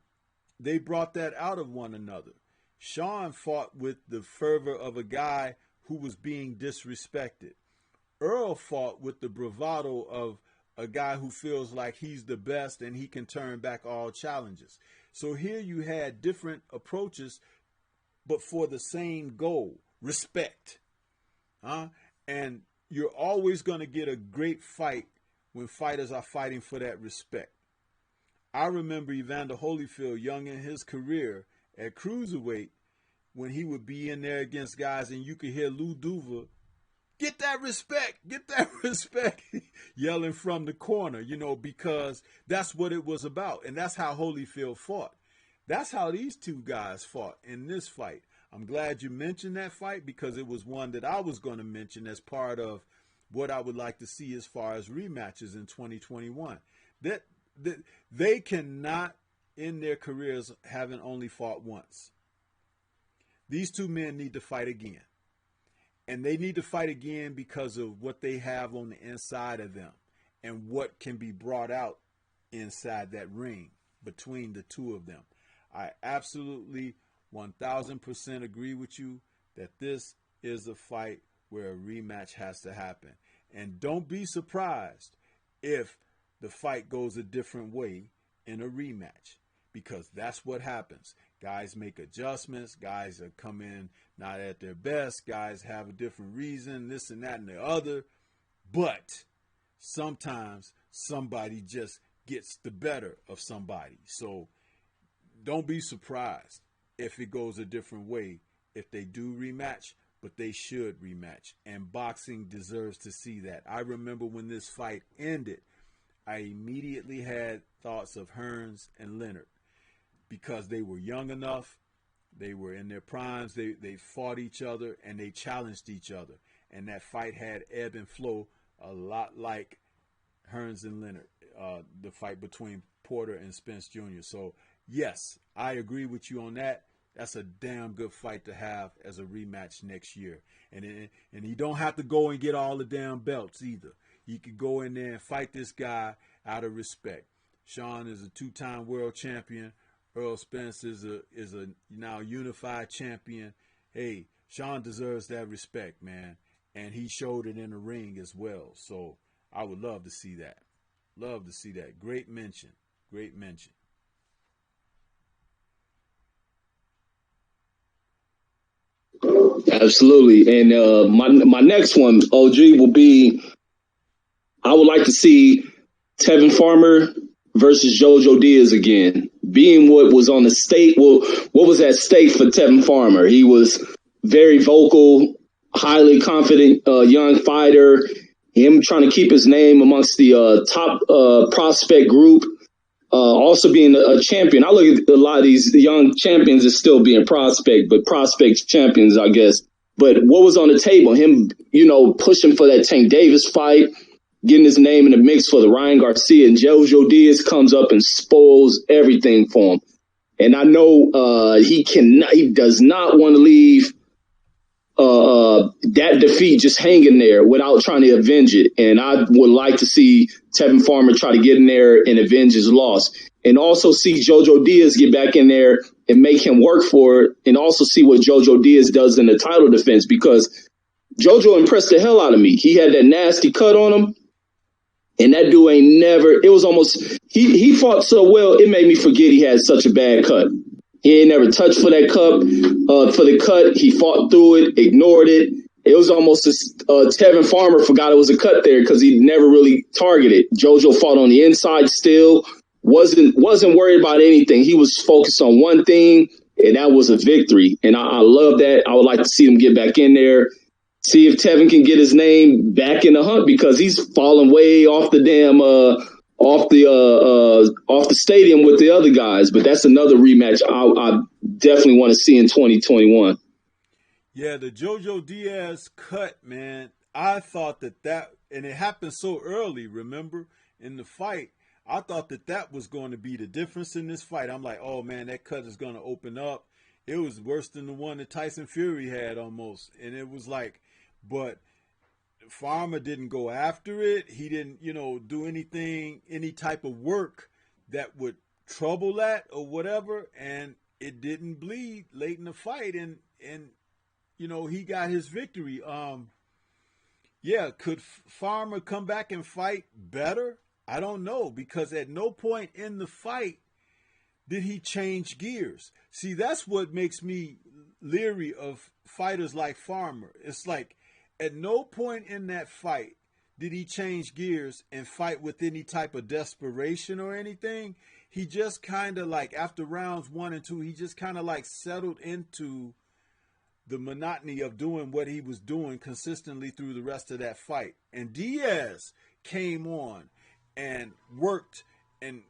they brought that out of one another. Sean fought with the fervor of a guy who was being disrespected. Earl fought with the bravado of a guy who feels like he's the best and he can turn back all challenges. So here you had different approaches, but for the same goal, respect. And you're always going to get a great fight when fighters are fighting for that respect. I remember Evander Holyfield, young in his career at cruiserweight, when he would be in there against guys and you could hear Lou Duva, get that respect, yelling from the corner, because that's what it was about. And that's how Holyfield fought. That's how these two guys fought in this fight. I'm glad you mentioned that fight because it was one that I was going to mention as part of what I would like to see as far as rematches in 2021. That they cannot, in their careers, having only fought once. These two men need to fight again. And they need to fight again because of what they have on the inside of them and what can be brought out inside that ring between the two of them. I absolutely 1000% agree with you that this is a fight where a rematch has to happen. And don't be surprised if the fight goes a different way in a rematch, because that's what happens. Guys make adjustments. Guys are come in not at their best. Guys have a different reason, this and that and the other. But sometimes somebody just gets the better of somebody. So don't be surprised if it goes a different way if they do rematch, but they should rematch. And boxing deserves to see that. I remember when this fight ended, I immediately had thoughts of Hearns and Leonard because they were young enough, they were in their primes, they fought each other, and they challenged each other. And that fight had ebb and flow a lot like Hearns and Leonard, the fight between Porter and Spence Jr. So, yes, I agree with you on that. That's a damn good fight to have as a rematch next year. And you don't have to go and get all the damn belts either. You could go in there and fight this guy out of respect. Sean is a two-time world champion. Earl Spence is a now unified champion. Hey, Sean deserves that respect, man. And he showed it in the ring as well. So I would love to see that. Love to see that. Great mention. Great mention. Absolutely. And my next one, OG, will be, I would like to see Tevin Farmer versus Jojo Diaz again. Being what was on the stake, what was at stake for Tevin Farmer? He was very vocal, highly confident young fighter. Him trying to keep his name amongst the top prospect group. Also being a champion. I look at a lot of these young champions as still being but prospect champions, I guess. But what was on the table? Him, pushing for that Tank Davis fight, getting his name in the mix for the Ryan Garcia, and Jojo Diaz comes up and spoils everything for him. And I know he does not want to leave that defeat just hanging there without trying to avenge it. And I would like to see Tevin Farmer try to get in there and avenge his loss. And also see Jojo Diaz get back in there and make him work for it. And also see what Jojo Diaz does in the title defense, because Jojo impressed the hell out of me. He had that nasty cut on him. And that dude ain't never, it was almost, he fought so well, it made me forget he had such a bad cut. He ain't never touched for that for the cut. He fought through it, ignored it. It was almost as Tevin Farmer forgot it was a cut there because he never really targeted. Jojo fought on the inside still, wasn't worried about anything. He was focused on one thing, and that was a victory. And I love that. I would like to see him get back in there. See if Tevin can get his name back in the hunt, because he's fallen way off the damn off the stadium with the other guys. But that's another rematch I definitely want to see in 2021. Yeah, the Jojo Diaz cut, man. I thought that and it happened so early. Remember, in the fight, I thought that was going to be the difference in this fight. I'm like, oh man, that cut is going to open up. It was worse than the one that Tyson Fury had almost, and it was like. But Farmer didn't go after it. He didn't, do anything, any type of work that would trouble that or whatever. And it didn't bleed late in the fight. And he got his victory. Could Farmer come back and fight better? I don't know, because at no point in the fight did he change gears. See, that's what makes me leery of fighters like Farmer. It's like, at no point in that fight did he change gears and fight with any type of desperation or anything. He just kind of like, after rounds 1 and 2, he just kind of like settled into the monotony of doing what he was doing consistently through the rest of that fight. And Diaz came on and worked and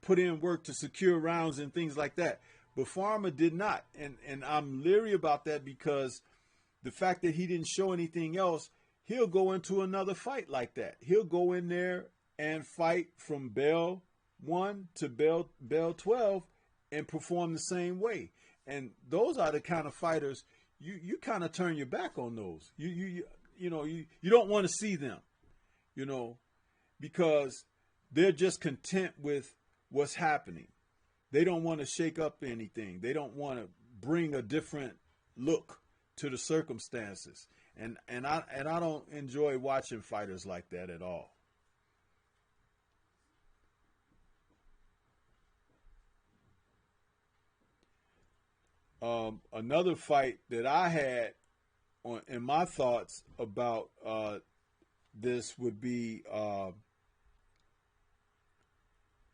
put in work to secure rounds and things like that. But Farmer did not. And I'm leery about that, because the fact that he didn't show anything else, he'll go into another fight like that. He'll go in there and fight from bell 1 to bell 12 and perform the same way. And those are the kind of fighters you kind of turn your back on those. You don't want to see them, because they're just content with what's happening. They don't want to shake up anything. They don't want to bring a different look to the circumstances, and I don't enjoy watching fighters like that at all. Another fight that I had in my thoughts about this would be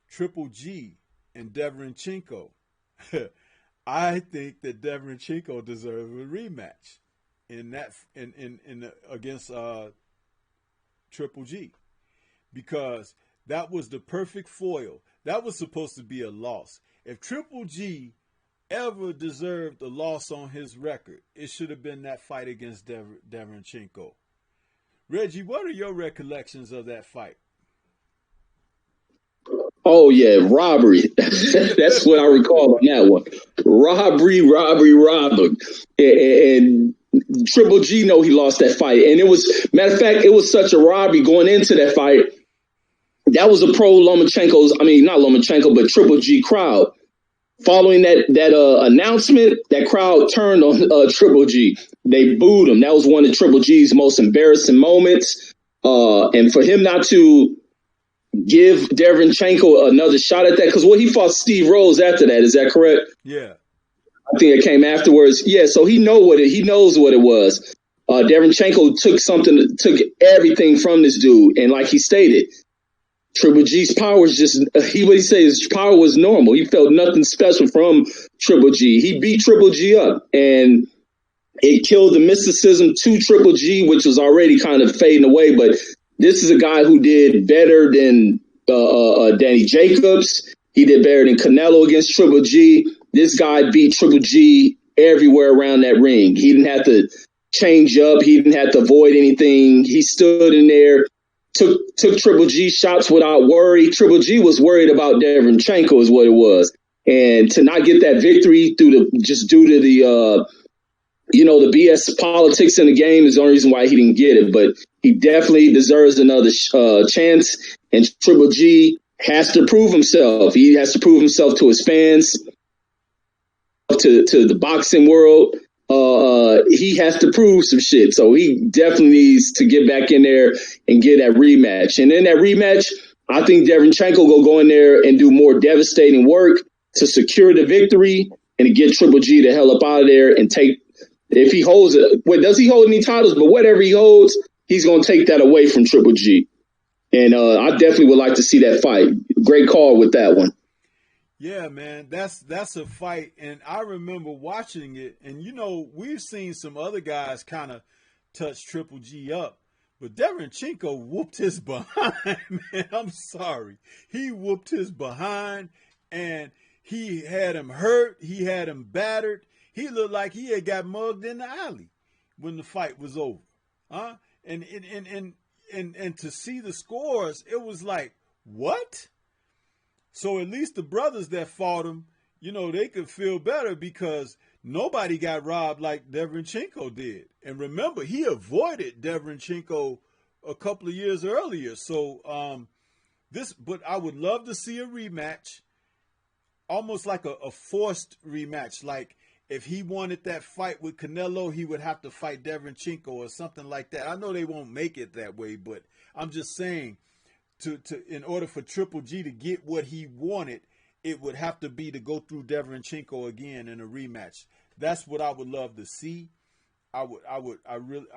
Triple G and Deverenchenko. I think that Deverenchenko deserves a rematch against Triple G, because that was the perfect foil. That was supposed to be a loss. If Triple G ever deserved a loss on his record, it should have been that fight against Deverenchenko. Reggie, what are your recollections of that fight? Oh, yeah, robbery. That's what I recall on that one. Robbery. And Triple G know he lost that fight. And it was, matter of fact, it was such a robbery going into that fight. That was a pro Lomachenko's, not Lomachenko, but Triple G crowd. Following that announcement, that crowd turned on Triple G. They booed him. That was one of Triple G's most embarrassing moments. And for him not to give Deverenchenko another shot at that, because he fought Steve Rose after that. Is that correct? Yeah. I think it came afterwards. Yeah, so he knows what it was. Deverenchenko took everything from this dude, and like he stated, Triple G's power is just what he said, his power was normal. He felt nothing special from Triple G. He beat Triple G up, and it killed the mysticism to Triple G, which was already kind of fading away. But this is a guy who did better than Danny Jacobs. He did better than Canelo against Triple G. This guy beat Triple G everywhere around that ring. He didn't have to change up. He didn't have to avoid anything. He stood in there, took Triple G shots without worry. Triple G was worried about Deverenchenko is what it was. And to not get that victory due to the the BS politics in the game is the only reason why he didn't get it. But he definitely deserves another chance. And Triple G has to prove himself. He has to prove himself to his fans, to the boxing world. He has to prove some shit. So he definitely needs to get back in there and get that rematch. And in that rematch, I think Derenchenko will go in there and do more devastating work to secure the victory and to get Triple G the hell up out of there and take, if he holds it, does he hold any titles? But whatever he holds, he's going to take that away from Triple G. And I definitely would like to see that fight. Great call with that one. Yeah, man, that's a fight, and I remember watching it, and we've seen some other guys kind of touch Triple G up, but Derenchenko whooped his behind, man. I'm sorry, he whooped his behind, and he had him hurt, he had him battered, he looked like he had got mugged in the alley when the fight was over, huh? And to see the scores, it was like, what? So at least the brothers that fought him, they could feel better because nobody got robbed like Derenchenko did. And remember, he avoided Derenchenko a couple of years earlier. So but I would love to see a rematch, almost like a forced rematch. Like if he wanted that fight with Canelo, he would have to fight Derenchenko or something like that. I know they won't make it that way, but I'm just saying, in order for Triple G to get what he wanted, it would have to be to go through Derenchenko again in a rematch. That's what I would love to see. I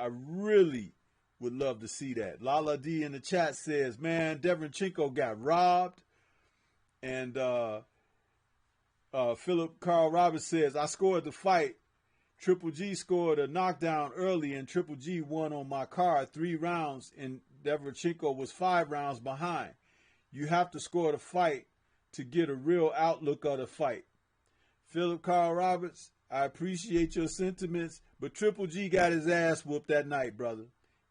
really would love to see that. Lala D in the chat says, man, Derenchenko got robbed. And Philip Carl Roberts says, I scored the fight. Triple G scored a knockdown early, and Triple G won on my card 3 rounds, and Derenchenko was 5 rounds behind. You have to score the fight to get a real outlook of the fight. Philip Carl Roberts, I appreciate your sentiments, but Triple G got his ass whooped that night, brother.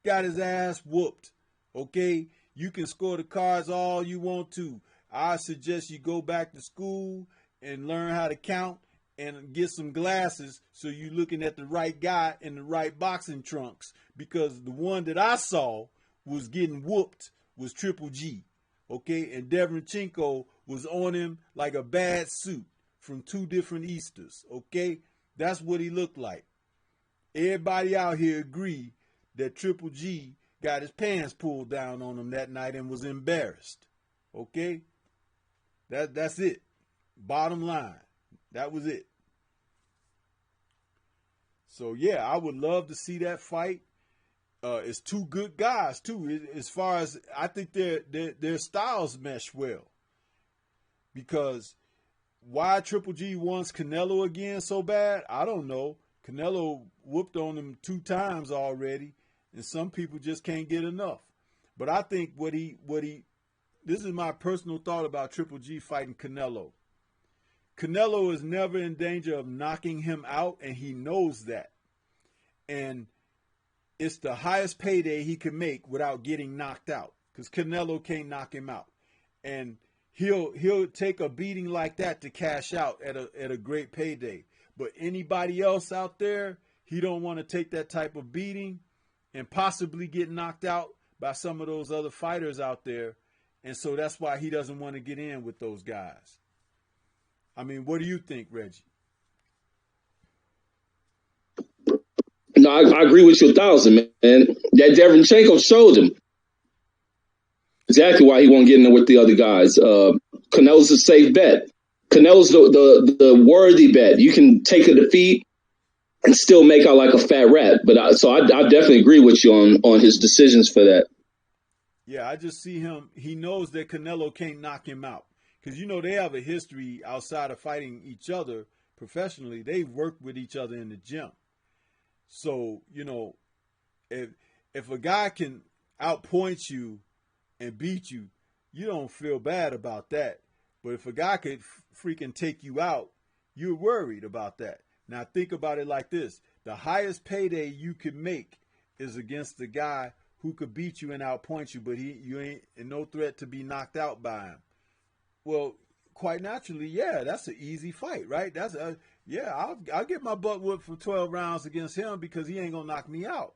Got his ass whooped. Okay? You can score the cards all you want to. I suggest you go back to school and learn how to count and get some glasses so you're looking at the right guy in the right boxing trunks, because the one that I saw was getting whooped was Triple G, okay? And Derenchenko was on him like a bad suit from 2 different Easters, okay? That's what he looked like. Everybody out here agree that Triple G got his pants pulled down on him that night and was embarrassed, okay? That's it. Bottom line. That was it. So, yeah, I would love to see that fight. It's 2 good guys, too. As far as I think their styles mesh well. Because why Triple G wants Canelo again so bad, I don't know. Canelo whooped on him 2 times already, and some people just can't get enough. But I think this is my personal thought about Triple G fighting Canelo. Canelo is never in danger of knocking him out, and he knows that. And it's the highest payday he can make without getting knocked out, because Canelo can't knock him out. And he'll take a beating like that to cash out at a great payday. But anybody else out there, he don't want to take that type of beating and possibly get knocked out by some of those other fighters out there. And so that's why he doesn't want to get in with those guys. I mean, what do you think, Reggie? No, I agree with you 1,000, man. That Derenchenko showed him exactly why he won't get in there with the other guys. Canelo's a safe bet. Canelo's the worthy bet. You can take a defeat and still make out like a fat rat. But I definitely agree with you on his decisions for that. Yeah, I just see him. He knows that Canelo can't knock him out. Because, they have a history outside of fighting each other professionally. They've worked with each other in the gym. So, if a guy can outpoint you and beat you, you don't feel bad about that. But if a guy could freaking take you out, you're worried about that. Now, think about it like this. The highest payday you could make is against the guy who could beat you and outpoint you, but you ain't no threat to be knocked out by him. Well, quite naturally, yeah, that's an easy fight, right? Yeah, I'll get my butt whooped for 12 rounds against him because he ain't gonna knock me out.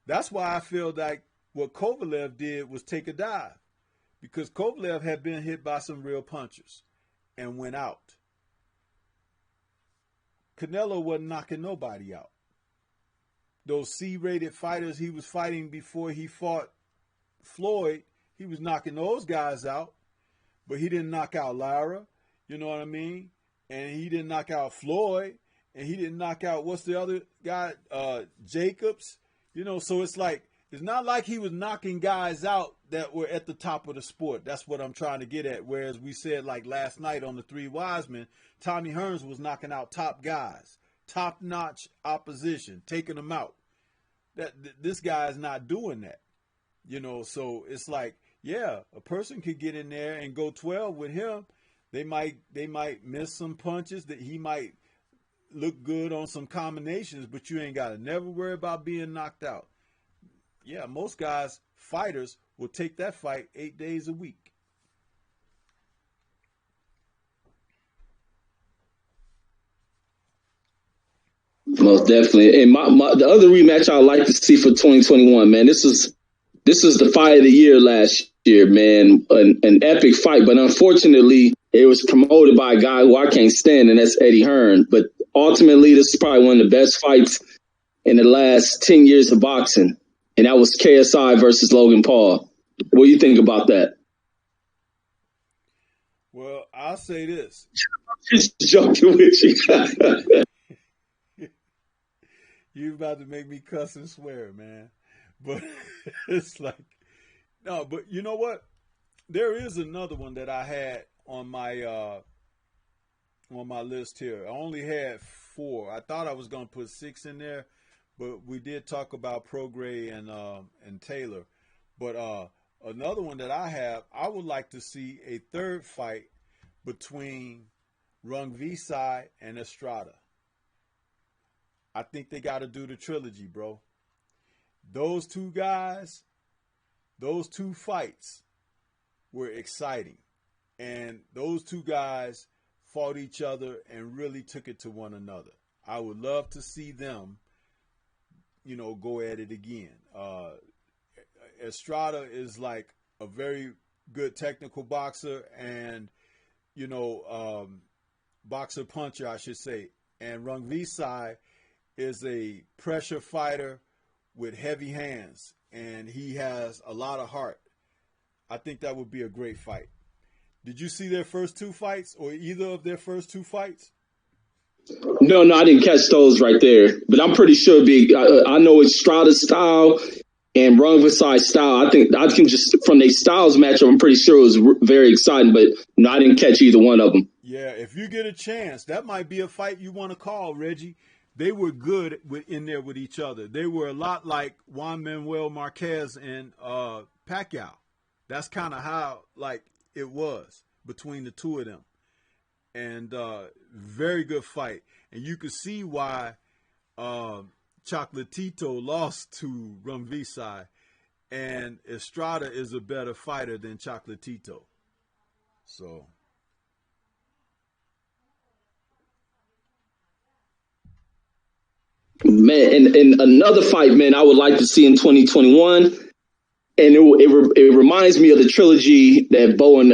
That's why I feel like what Kovalev did was take a dive because Kovalev had been hit by some real punches and went out. Canelo wasn't knocking nobody out. Those C-rated fighters he was fighting before he fought Floyd, he was knocking those guys out, but he didn't knock out Lara, you know what I mean? And he didn't knock out Floyd, and he didn't knock out, what's the other guy, Jacobs, you know, so it's like, it's not like he was knocking guys out that were at the top of the sport. That's what I'm trying to get at. Whereas we said like last night on the Three Wise Men, Tommy Hearns was knocking out top guys, top-notch opposition, taking them out. This guy is not doing that, you know. So it's like, yeah, a person could get in there and go 12 with him. They might miss some punches, that he might look good on some combinations, but you ain't got to never worry about being knocked out. Yeah, most guys, fighters, will take that fight 8 days a week. Most definitely. And the other rematch I'd like to see for 2021, man, this is the fight of the year last year, man. An epic fight, but unfortunately, it was promoted by a guy who I can't stand, and that's Eddie Hearn. But ultimately, this is probably one of the best fights in the last 10 years of boxing. And that was KSI versus Logan Paul. What do you think about that? Well, I'll say this. Just joking with you. You're about to make me cuss and swear, man. But it's like, no, but you know what? There is another one that I had on my list here. I only had 4. I thought I was going to put 6 in there, but we did talk about Prograis and Taylor. But another one that I have, I would like to see a third fight between Rungvisai and Estrada. I think they got to do the trilogy, bro. Those two guys, those two fights were exciting. And those two guys fought each other and really took it to one another. I would love to see them, you know, go at it again. Estrada is like a very good technical boxer and, you know, boxer puncher, I should say. And Rungvisai is a pressure fighter with heavy hands, and he has a lot of heart. I think that would be a great fight. Did you see their first 2 fights, or either of their first 2 fights? No, I didn't catch those right there. But I'm pretty sure I know Estrada's style and Rungvisai's style. I can just, from their styles matchup, I'm pretty sure it was very exciting, but no, I didn't catch either one of them. Yeah, if you get a chance, that might be a fight you want to call, Reggie. They were good in there with each other. They were a lot like Juan Manuel Marquez and Pacquiao. That's kind of how like it was between the two of them. And very good fight. And you could see why Chocolatito lost to Rungvisai. And Estrada is a better fighter than Chocolatito. So... Man, and another fight, man, I would like to see in 2021, and it reminds me of the trilogy that Bo and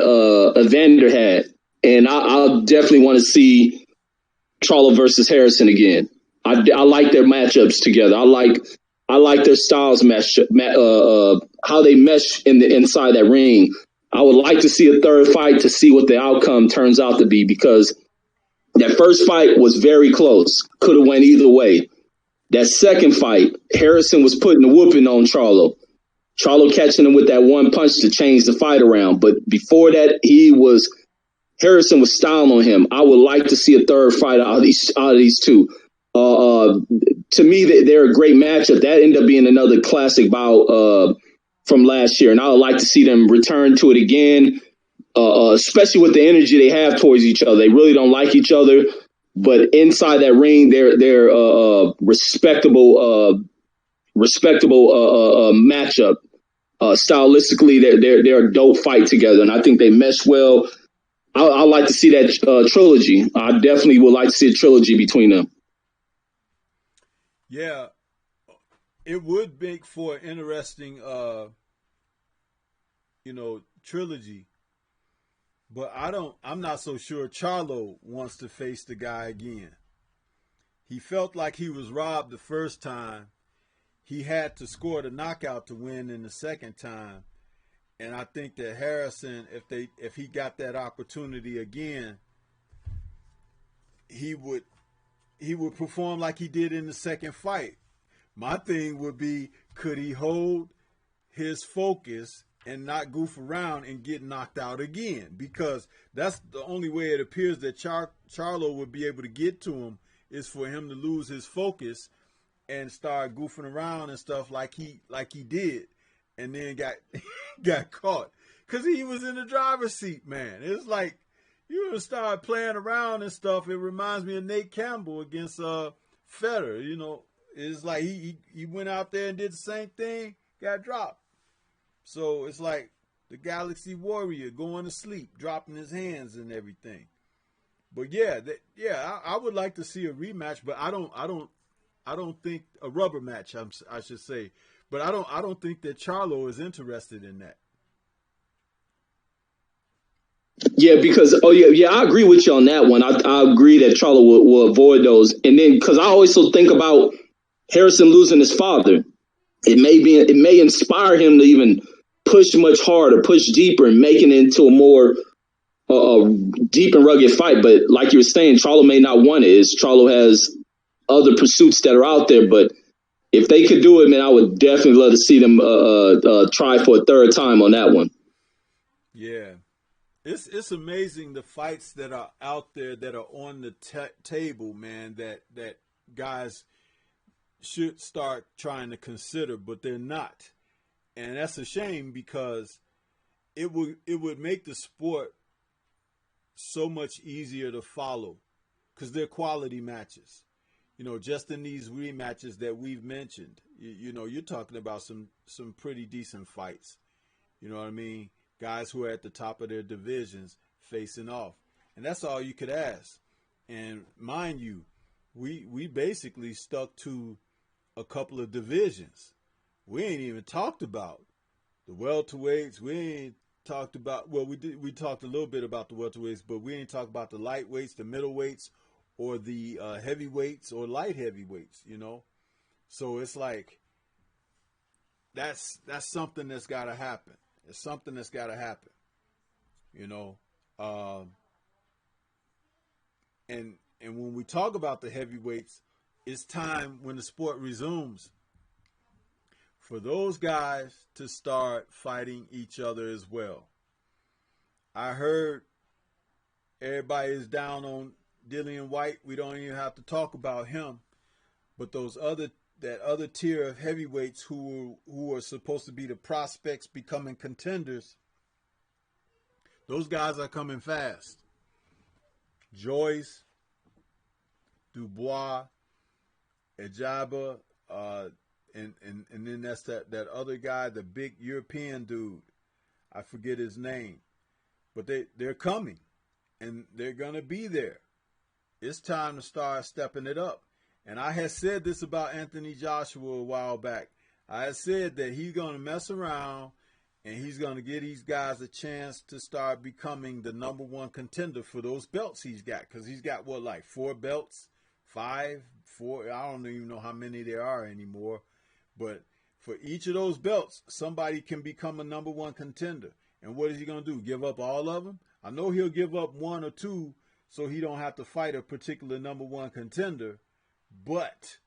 Evander had, and I'll definitely want to see Charlo versus Harrison again. I like their matchups together. I like their styles mesh, how they mesh inside that ring. I would like to see a third fight to see what the outcome turns out to be, because that first fight was very close, could have went either way. That second fight, Harrison was putting the whooping on Charlo. Charlo catching him with that one punch to change the fight around. But before that, Harrison was styling on him. I would like to see a third fight out of these two. To me, they're a great matchup. That ended up being another classic bout from last year. And I would like to see them return to it again, especially with the energy they have towards each other. They really don't like each other. But inside that ring, they're respectable matchup. Stylistically, they're a dope fight together, and I think they mesh well. I like to see that trilogy. I definitely would like to see a trilogy between them. Yeah, it would make for an interesting, trilogy. But I'm not so sure Charlo wants to face the guy again. He felt like he was robbed the first time. He had to score the knockout to win in the second time. And I think that Harrison, if he got that opportunity again, he would perform like he did in the second fight. My thing would be, could he hold his focus and not goof around and get knocked out again? Because that's the only way it appears that Charlo would be able to get to him, is for him to lose his focus and start goofing around and stuff like he did, and then got caught because he was in the driver's seat. Man, it's like you would start playing around and stuff. It reminds me of Nate Campbell against Federer. It's like he went out there and did the same thing, got dropped. So it's like the Galaxy Warrior going to sleep, dropping his hands and everything. But I would like to see a rematch, but I don't think a rubber match. I should say, but I don't think that Charlo is interested in that. Yeah, because I agree with you on that one. I agree that Charlo will avoid those, and then because I also think about Harrison losing his father, it may inspire him to even push much harder, push deeper, and making it into a more deep and rugged fight. But like you were saying, Charlo may not want it. Charlo has other pursuits that are out there, but if they could do it, man, I would definitely love to see them try for a third time on that one. Yeah. It's amazing the fights that are out there that are on the table, man, that guys should start trying to consider, but they're not. And that's a shame, because it would make the sport so much easier to follow, because they're quality matches. Just in these rematches that we've mentioned, you're talking about some pretty decent fights. You know what I mean? Guys who are at the top of their divisions facing off. And that's all you could ask. And mind you, we basically stuck to a couple of divisions. We ain't even talked about the welterweights. We ain't talked about, well, we talked a little bit about the welterweights, but we ain't talked about the lightweights, the middleweights, or the heavyweights or light heavyweights, So it's like that's something that's got to happen. It's something that's got to happen, and when we talk about the heavyweights, it's time, when the sport resumes, for those guys to start fighting each other as well. I heard everybody is down on Dillian White. We don't even have to talk about him, but that other tier of heavyweights who are supposed to be the prospects becoming contenders, those guys are coming fast. Joyce, Dubois, Ejaba, and then that's that other guy, the big European dude. I forget his name. But they're coming, and they're going to be there. It's time to start stepping it up. And I had said this about Anthony Joshua a while back. I had said that he's going to mess around, and he's going to give these guys a chance to start becoming the number one contender for those belts he's got. Because he's got, 4 belts? 5? 4? I don't even know how many there are anymore. But for each of those belts, somebody can become a number one contender. And what is he going to do? Give up all of them? I know he'll give up 1 or 2 so he don't have to fight a particular number one contender. But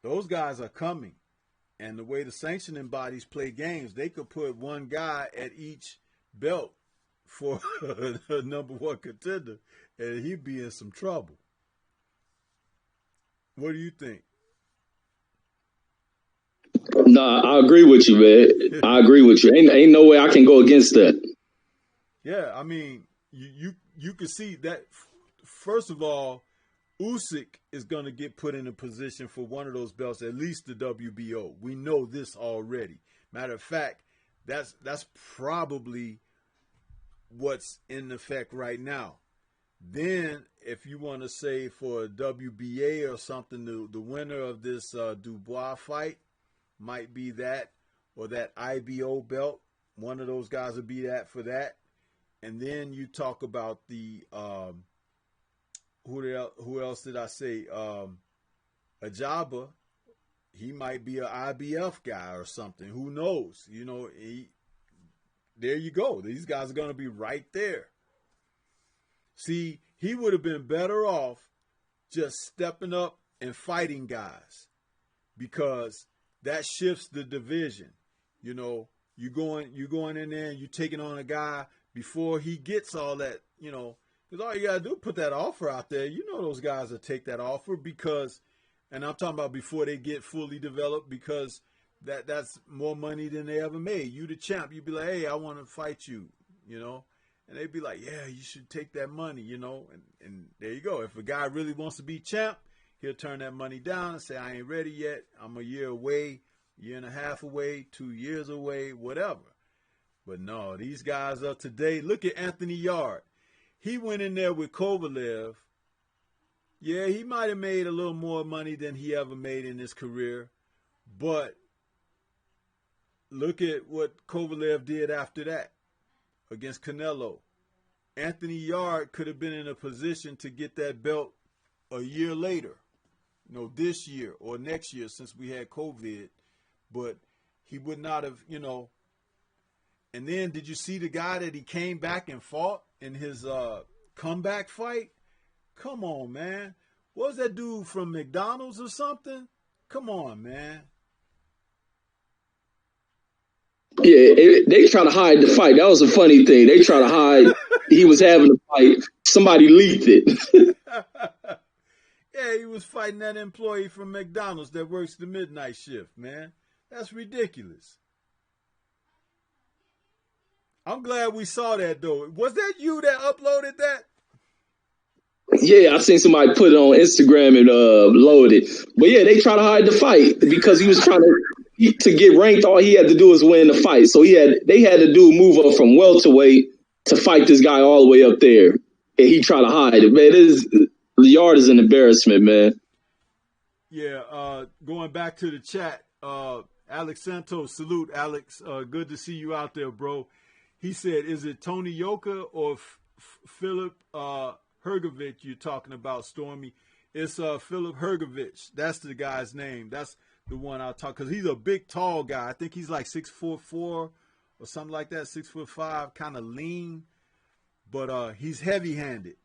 those guys are coming. And the way the sanctioning bodies play games, they could put one guy at each belt for a number one contender, and he'd be in some trouble. What do you think? No, I agree with you, man. I agree with you. Ain't no way I can go against that. Yeah, I mean, you can see that. First of all, Usyk is going to get put in a position for one of those belts, at least the WBO. We know this already. Matter of fact, that's probably what's in effect right now. Then, if you want to say for a WBA or something, the winner of this Dubois fight might be that, or that IBO belt. One of those guys would be that for that. And then you talk about the who else did I say? Ajaba. He might be an IBF guy or something. Who knows? You know, there you go. These guys are going to be right there. See, he would have been better off just stepping up and fighting guys, because that shifts the division. You know, you going in there and you taking on a guy before he gets all that, you know, because all you got to do is put that offer out there. You know those guys will take that offer because, and I'm talking about before they get fully developed, because that's more money than they ever made. You the champ, you'd be like, hey, I want to fight you, you know. And they'd be like, yeah, you should take that money, you know. And there you go. If a guy really wants to be champ, he'll turn that money down and say, I ain't ready yet. I'm a year away, year and a half away, 2 years away, whatever. But no, these guys are today. Look at Anthony Yard. He went in there with Kovalev. Yeah, he might have made a little more money than he ever made in his career. But look at what Kovalev did after that against Canelo. Anthony Yard could have been in a position to get that belt a year later. You know, this year or next year, since we had COVID. But he would not have, you know. And then did you see the guy that he came back and fought in his comeback fight? Come on, man. What was that dude from McDonald's or something? Come on, man. Yeah, they try to hide the fight. That was a funny thing. They try to hide he was having a fight. Somebody leaked it. Yeah, he was fighting that employee from McDonald's that works the midnight shift, man. That's ridiculous. I'm glad we saw that, though. Was that you that uploaded that? Yeah, I seen somebody put it on Instagram and load it. But yeah, they try to hide the fight because he was trying to get ranked. All he had to do was win the fight. So they had to do a move up from welterweight to fight this guy all the way up there, and he tried to hide it. Man, the Yard is an embarrassment, man. Yeah, going back to the chat, Alex Santos, salute, Alex. Good to see you out there, bro. He said, is it Tony Yoka or Philip Hergovich you're talking about, Stormy? It's Philip Hergovich. That's the guy's name. That's the one I'll talk, because he's a big, tall guy. I think he's like 6'4" or something like that, 6'5", kind of lean, but he's heavy-handed.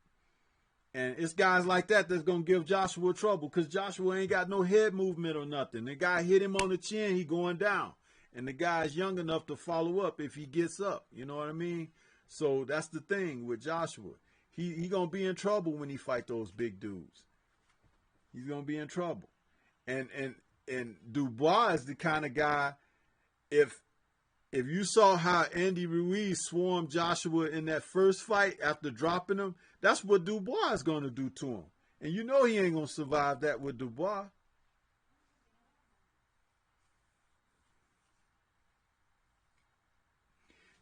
And it's guys like that that's going to give Joshua trouble, because Joshua ain't got no head movement or nothing. The guy hit him on the chin, he going down. And the guy's young enough to follow up if he gets up. You know what I mean? So that's the thing with Joshua. He going to be in trouble when he fight those big dudes. He's going to be in trouble. And Dubois is the kind of guy, if you saw how Andy Ruiz swarmed Joshua in that first fight after dropping him, that's what Dubois is going to do to him. And you know he ain't going to survive that with Dubois.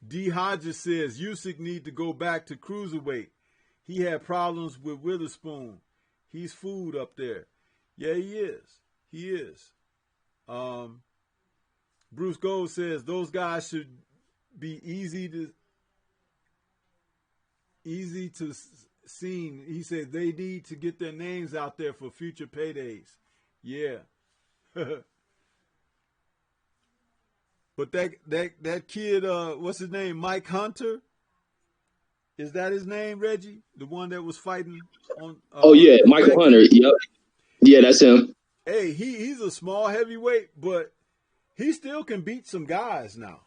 D. Hodges says Usyk need to go back to cruiserweight. He had problems with Witherspoon. He's food up there. Yeah, he is. He is. Bruce Gold says those guys should be easy to see. He says they need to get their names out there for future paydays. Yeah. But that kid, what's his name? Mike Hunter? Is that his name, Reggie? The one that was fighting on oh yeah, Michael Hunter. Yep. Yeah, that's him. Hey, he's a small heavyweight, but he still can beat some guys now.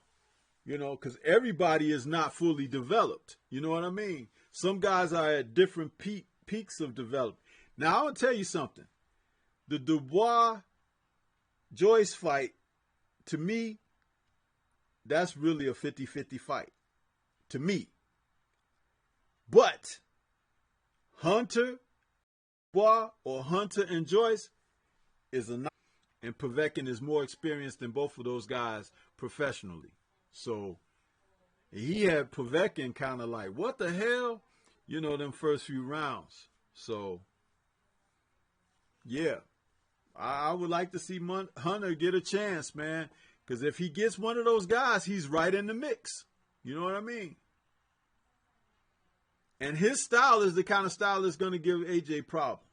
You know, because everybody is not fully developed. You know what I mean? Some guys are at different peaks of development. Now, I will tell you something. The Dubois-Joyce fight, to me, that's really a 50-50 fight. To me. But Hunter, Dubois, or Hunter and Joyce is a nice, and Povetkin is more experienced than both of those guys professionally. So He had Povetkin kind of like, what the hell? Them first few rounds. So, yeah, I would like to see Hunter get a chance, man. Because if he gets one of those guys, he's right in the mix. You know what I mean? And his style is the kind of style that's going to give AJ problems.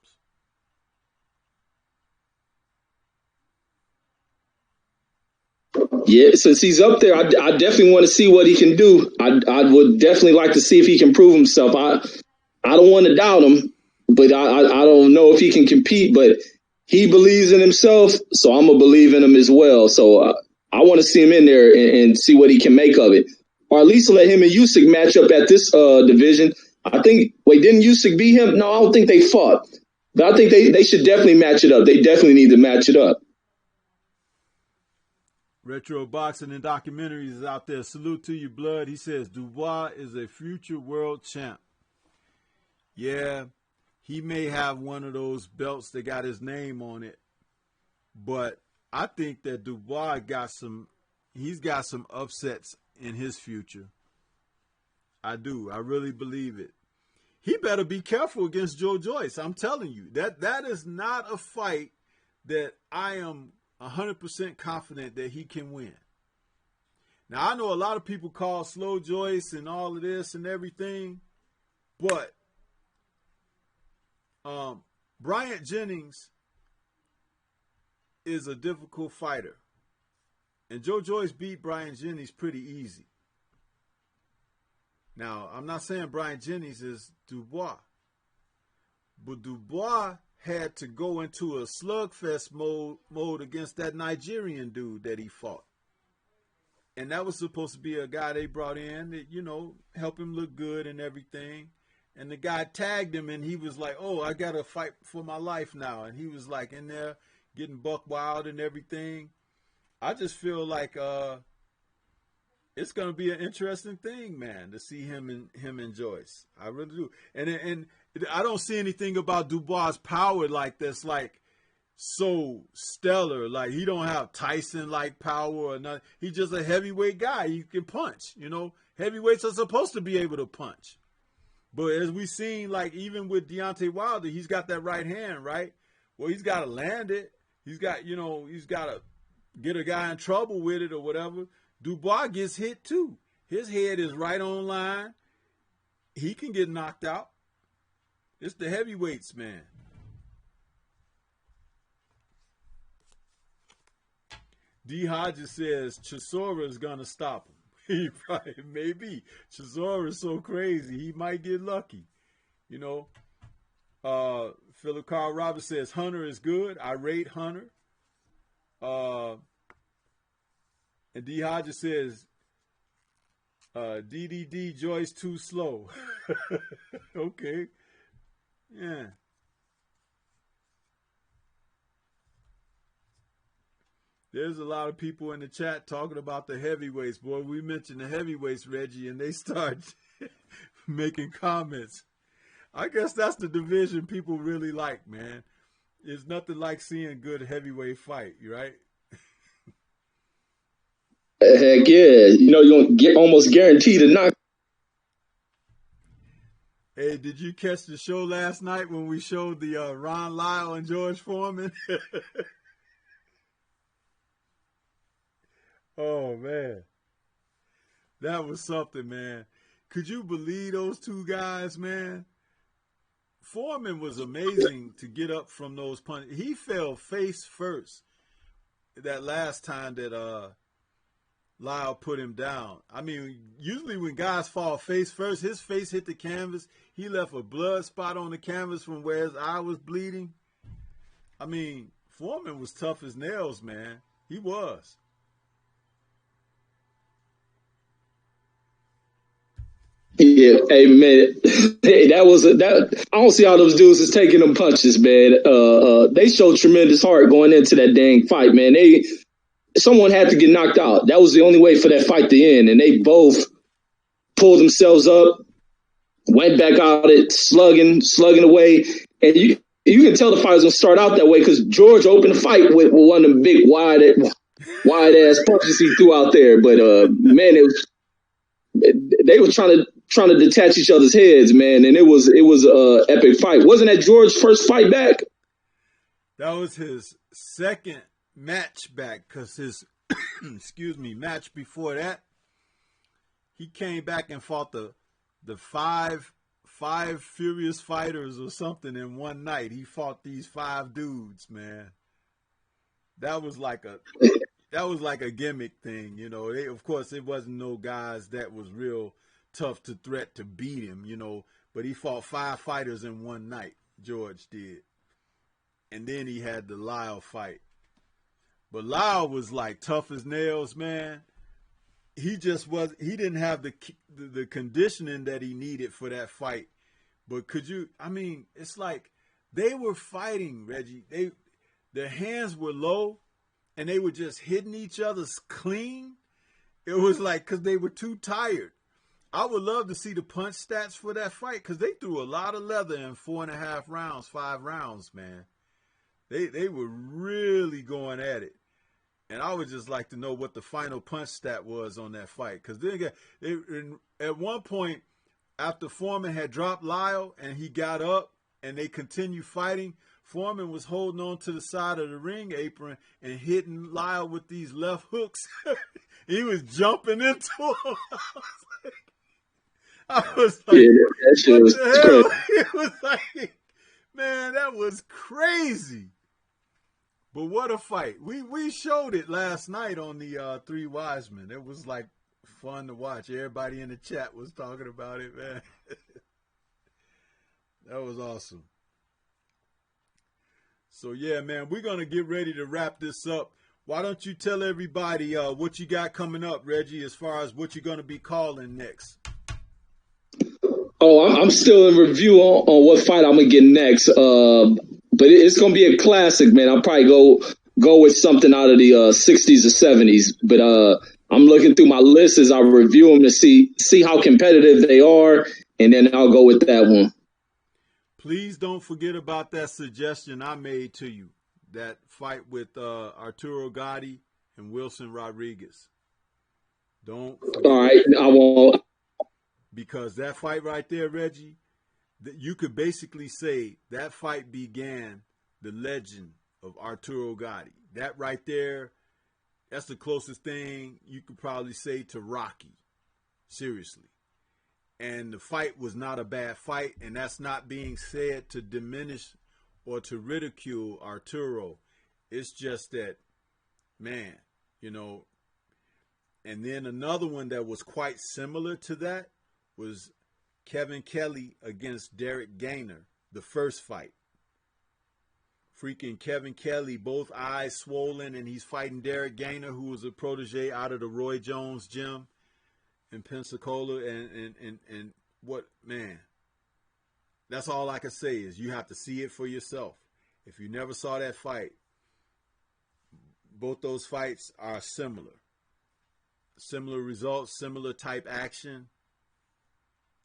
Yeah, since he's up there, I definitely want to see what he can do. I would definitely like to see if he can prove himself. I don't want to doubt him, but I don't know if he can compete. But he believes in himself, so I'm gonna believe in him as well. So I want to see him in there and see what he can make of it, or at least let him and Usyk match up at this division. I think. Wait, didn't Usyk beat him? No, I don't think they fought, but I think they should definitely match it up. They definitely need to match it up. Retro Boxing and Documentaries is out there. Salute to you, blood. He says Dubois is a future world champ. Yeah, he may have one of those belts that got his name on it, but I think that Dubois he's got some upsets in his future. I do. I really believe it. He better be careful against Joe Joyce. I'm telling you, that is not a fight that I am 100% confident that he can win. Now, I know a lot of people call slow Joyce and all of this and everything, but Bryant Jennings is a difficult fighter. And Joe Joyce beat Bryant Jennings pretty easy. Now, I'm not saying Bryant Jennings is Dubois, but Dubois had to go into a slugfest mode against that Nigerian dude that he fought. And that was supposed to be a guy they brought in that, help him look good and everything. And the guy tagged him and he was like, oh, I got to fight for my life now. And he was like in there getting buck wild and everything. I just feel like it's going to be an interesting thing, man, to see him and Joyce. I really do. And I don't see anything about Dubois' power like that's like so stellar. Like he don't have Tyson-like power or nothing. He's just a heavyweight guy. He can punch. Heavyweights are supposed to be able to punch. But as we've seen, like even with Deontay Wilder, he's got that right hand, right? Well, he's got to land it. He's got, he's got to get a guy in trouble with it or whatever. Dubois gets hit too. His head is right on line. He can get knocked out. It's the heavyweights, man. D. Hodges says Chisora is going to stop him. He probably, maybe. Chisora is so crazy. He might get lucky. Philip Carl Roberts says Hunter is good. I rate Hunter. And D. Hodges says DDD Joyce too slow. Okay. Yeah. There's a lot of people in the chat talking about the heavyweights. Boy, we mentioned the heavyweights, Reggie, and they start making comments. I guess that's the division people really like, man. There's nothing like seeing a good heavyweight fight, right? Heck yeah. You're going to get almost guaranteed a knock. Hey, did you catch the show last night when we showed the Ron Lyle and George Foreman? Oh, man. That was something, man. Could you believe those two guys, man? Foreman was amazing to get up from those punches. He fell face first that last time that Lyle put him down. I mean, usually when guys fall face first, his face hit the canvas. He left a blood spot on the canvas from where his eye was bleeding. I mean, Foreman was tough as nails, man. He was. Yeah, hey man, that. I don't see how those dudes is taking them punches, man. They showed tremendous heart going into that dang fight, man. Someone had to get knocked out. That was the only way for that fight to end, and they both pulled themselves up, went back out it, slugging away, and you can tell the fight was gonna start out that way because George opened the fight with one of them big wide ass punches he threw out there, but man, they were trying to detach each other's heads, man, and it was a epic fight. Wasn't that George's first fight back? That was his second match back, because his excuse me, match before that, he came back and fought the five furious fighters or something in one night. He fought these 5 dudes, man. That was like a gimmick thing, you know. Of course, it wasn't no guys that was real tough to threat to beat him, you know. But he fought 5 fighters in one night. George did, and then he had the Lyle fight. But Lyle was like tough as nails, man. He didn't have the conditioning that he needed for that fight. But it's like they were fighting, Reggie. Their hands were low and they were just hitting each other's clean. It was like, because they were too tired. I would love to see the punch stats for that fight, because they threw a lot of leather in 4.5 rounds, 5 rounds, man. They were really going at it. And I would just like to know what the final punch stat was on that fight. Because at one point, after Foreman had dropped Lyle and he got up and they continued fighting, Foreman was holding on to the side of the ring apron and hitting Lyle with these left hooks. He was jumping into him. I was like, yeah, that shit what was the crazy. hell? It was like, man, that was crazy. But what a fight. We showed it last night on the 3 Wise Men. It was like fun to watch. Everybody in the chat was talking about it, man. That was awesome. So yeah, man, we're going to get ready to wrap this up. Why don't you tell everybody what you got coming up, Reggie, as far as what you're going to be calling next? Oh, I'm still in review on what fight I'm gonna get next. But it's gonna be a classic, man. I'll probably go with something out of the 60s or 70s. But I'm looking through my list as I review them to see how competitive they are, and then I'll go with that one. Please don't forget about that suggestion I made to you. That fight with Arturo Gatti and Wilson Rodriguez. Don't forget. All right, I won't. Because that fight right there, Reggie, you could basically say that fight began the legend of Arturo Gatti. That right there, that's the closest thing you could probably say to Rocky. Seriously. And the fight was not a bad fight, and that's not being said to diminish or to ridicule Arturo. It's just that, man, you know. And then another one that was quite similar to that was Kevin Kelly against Derek Gainer, the first fight. Freaking Kevin Kelly, both eyes swollen, and he's fighting Derek Gainer, who was a protege out of the Roy Jones gym in Pensacola. And what, man, that's all I can say is you have to see it for yourself. If you never saw that fight, both those fights are similar. Similar results, similar type action.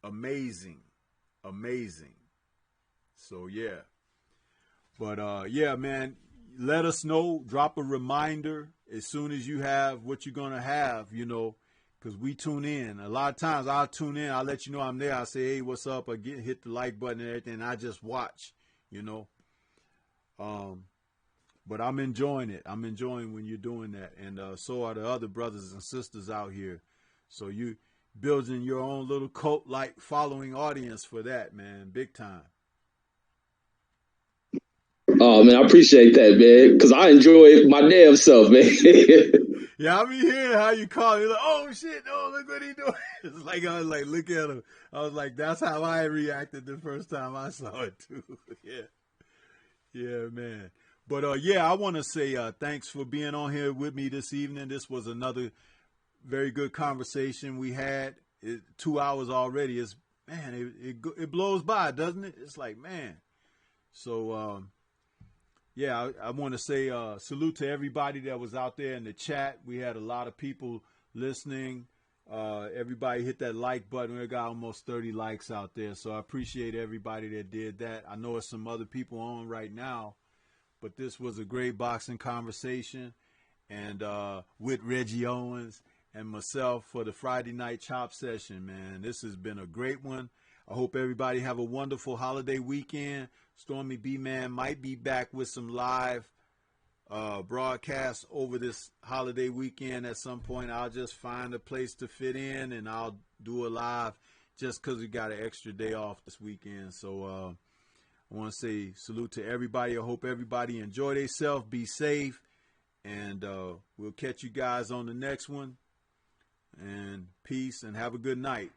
Amazing. So yeah. But yeah, man, let us know. Drop a reminder as soon as you have what you're gonna have, you know, because we tune in. A lot of times I'll tune in, I'll let you know I'm there. I say, hey, what's up? I hit the like button and everything. I just watch, you know. But I'm enjoying it. I'm enjoying when you're doing that, and so are the other brothers and sisters out here. So you building your own little cult-like following audience for that, man. Big time. Oh man, I appreciate that, man, because I enjoy it my damn self, man. Yeah, I be hearing how you call it. Like, oh shit, no, look what he doing. It's like I was like, look at him. I was like, that's how I reacted the first time I saw it too. Yeah, man. But yeah, I want to say thanks for being on here with me this evening. This was another very good conversation we had. 2 hours already. It's, man, it blows by, doesn't it? It's like, man. So yeah, I want to say salute to everybody that was out there in the chat. We had a lot of people listening. Everybody hit that like button. We got almost 30 likes out there. So I appreciate everybody that did that. I know there's some other people on right now, but this was a great boxing conversation, and with Reggie Owens. and myself for the Friday night chop session, man. This has been a great one. I hope everybody have a wonderful holiday weekend. Stormybman might be back with some live broadcasts over this holiday weekend at some point. I'll just find a place to fit in, and I'll do a live just because we got an extra day off this weekend. So I want to say salute to everybody. I hope everybody enjoy themselves, be safe, and we'll catch you guys on the next one. And peace, and have a good night.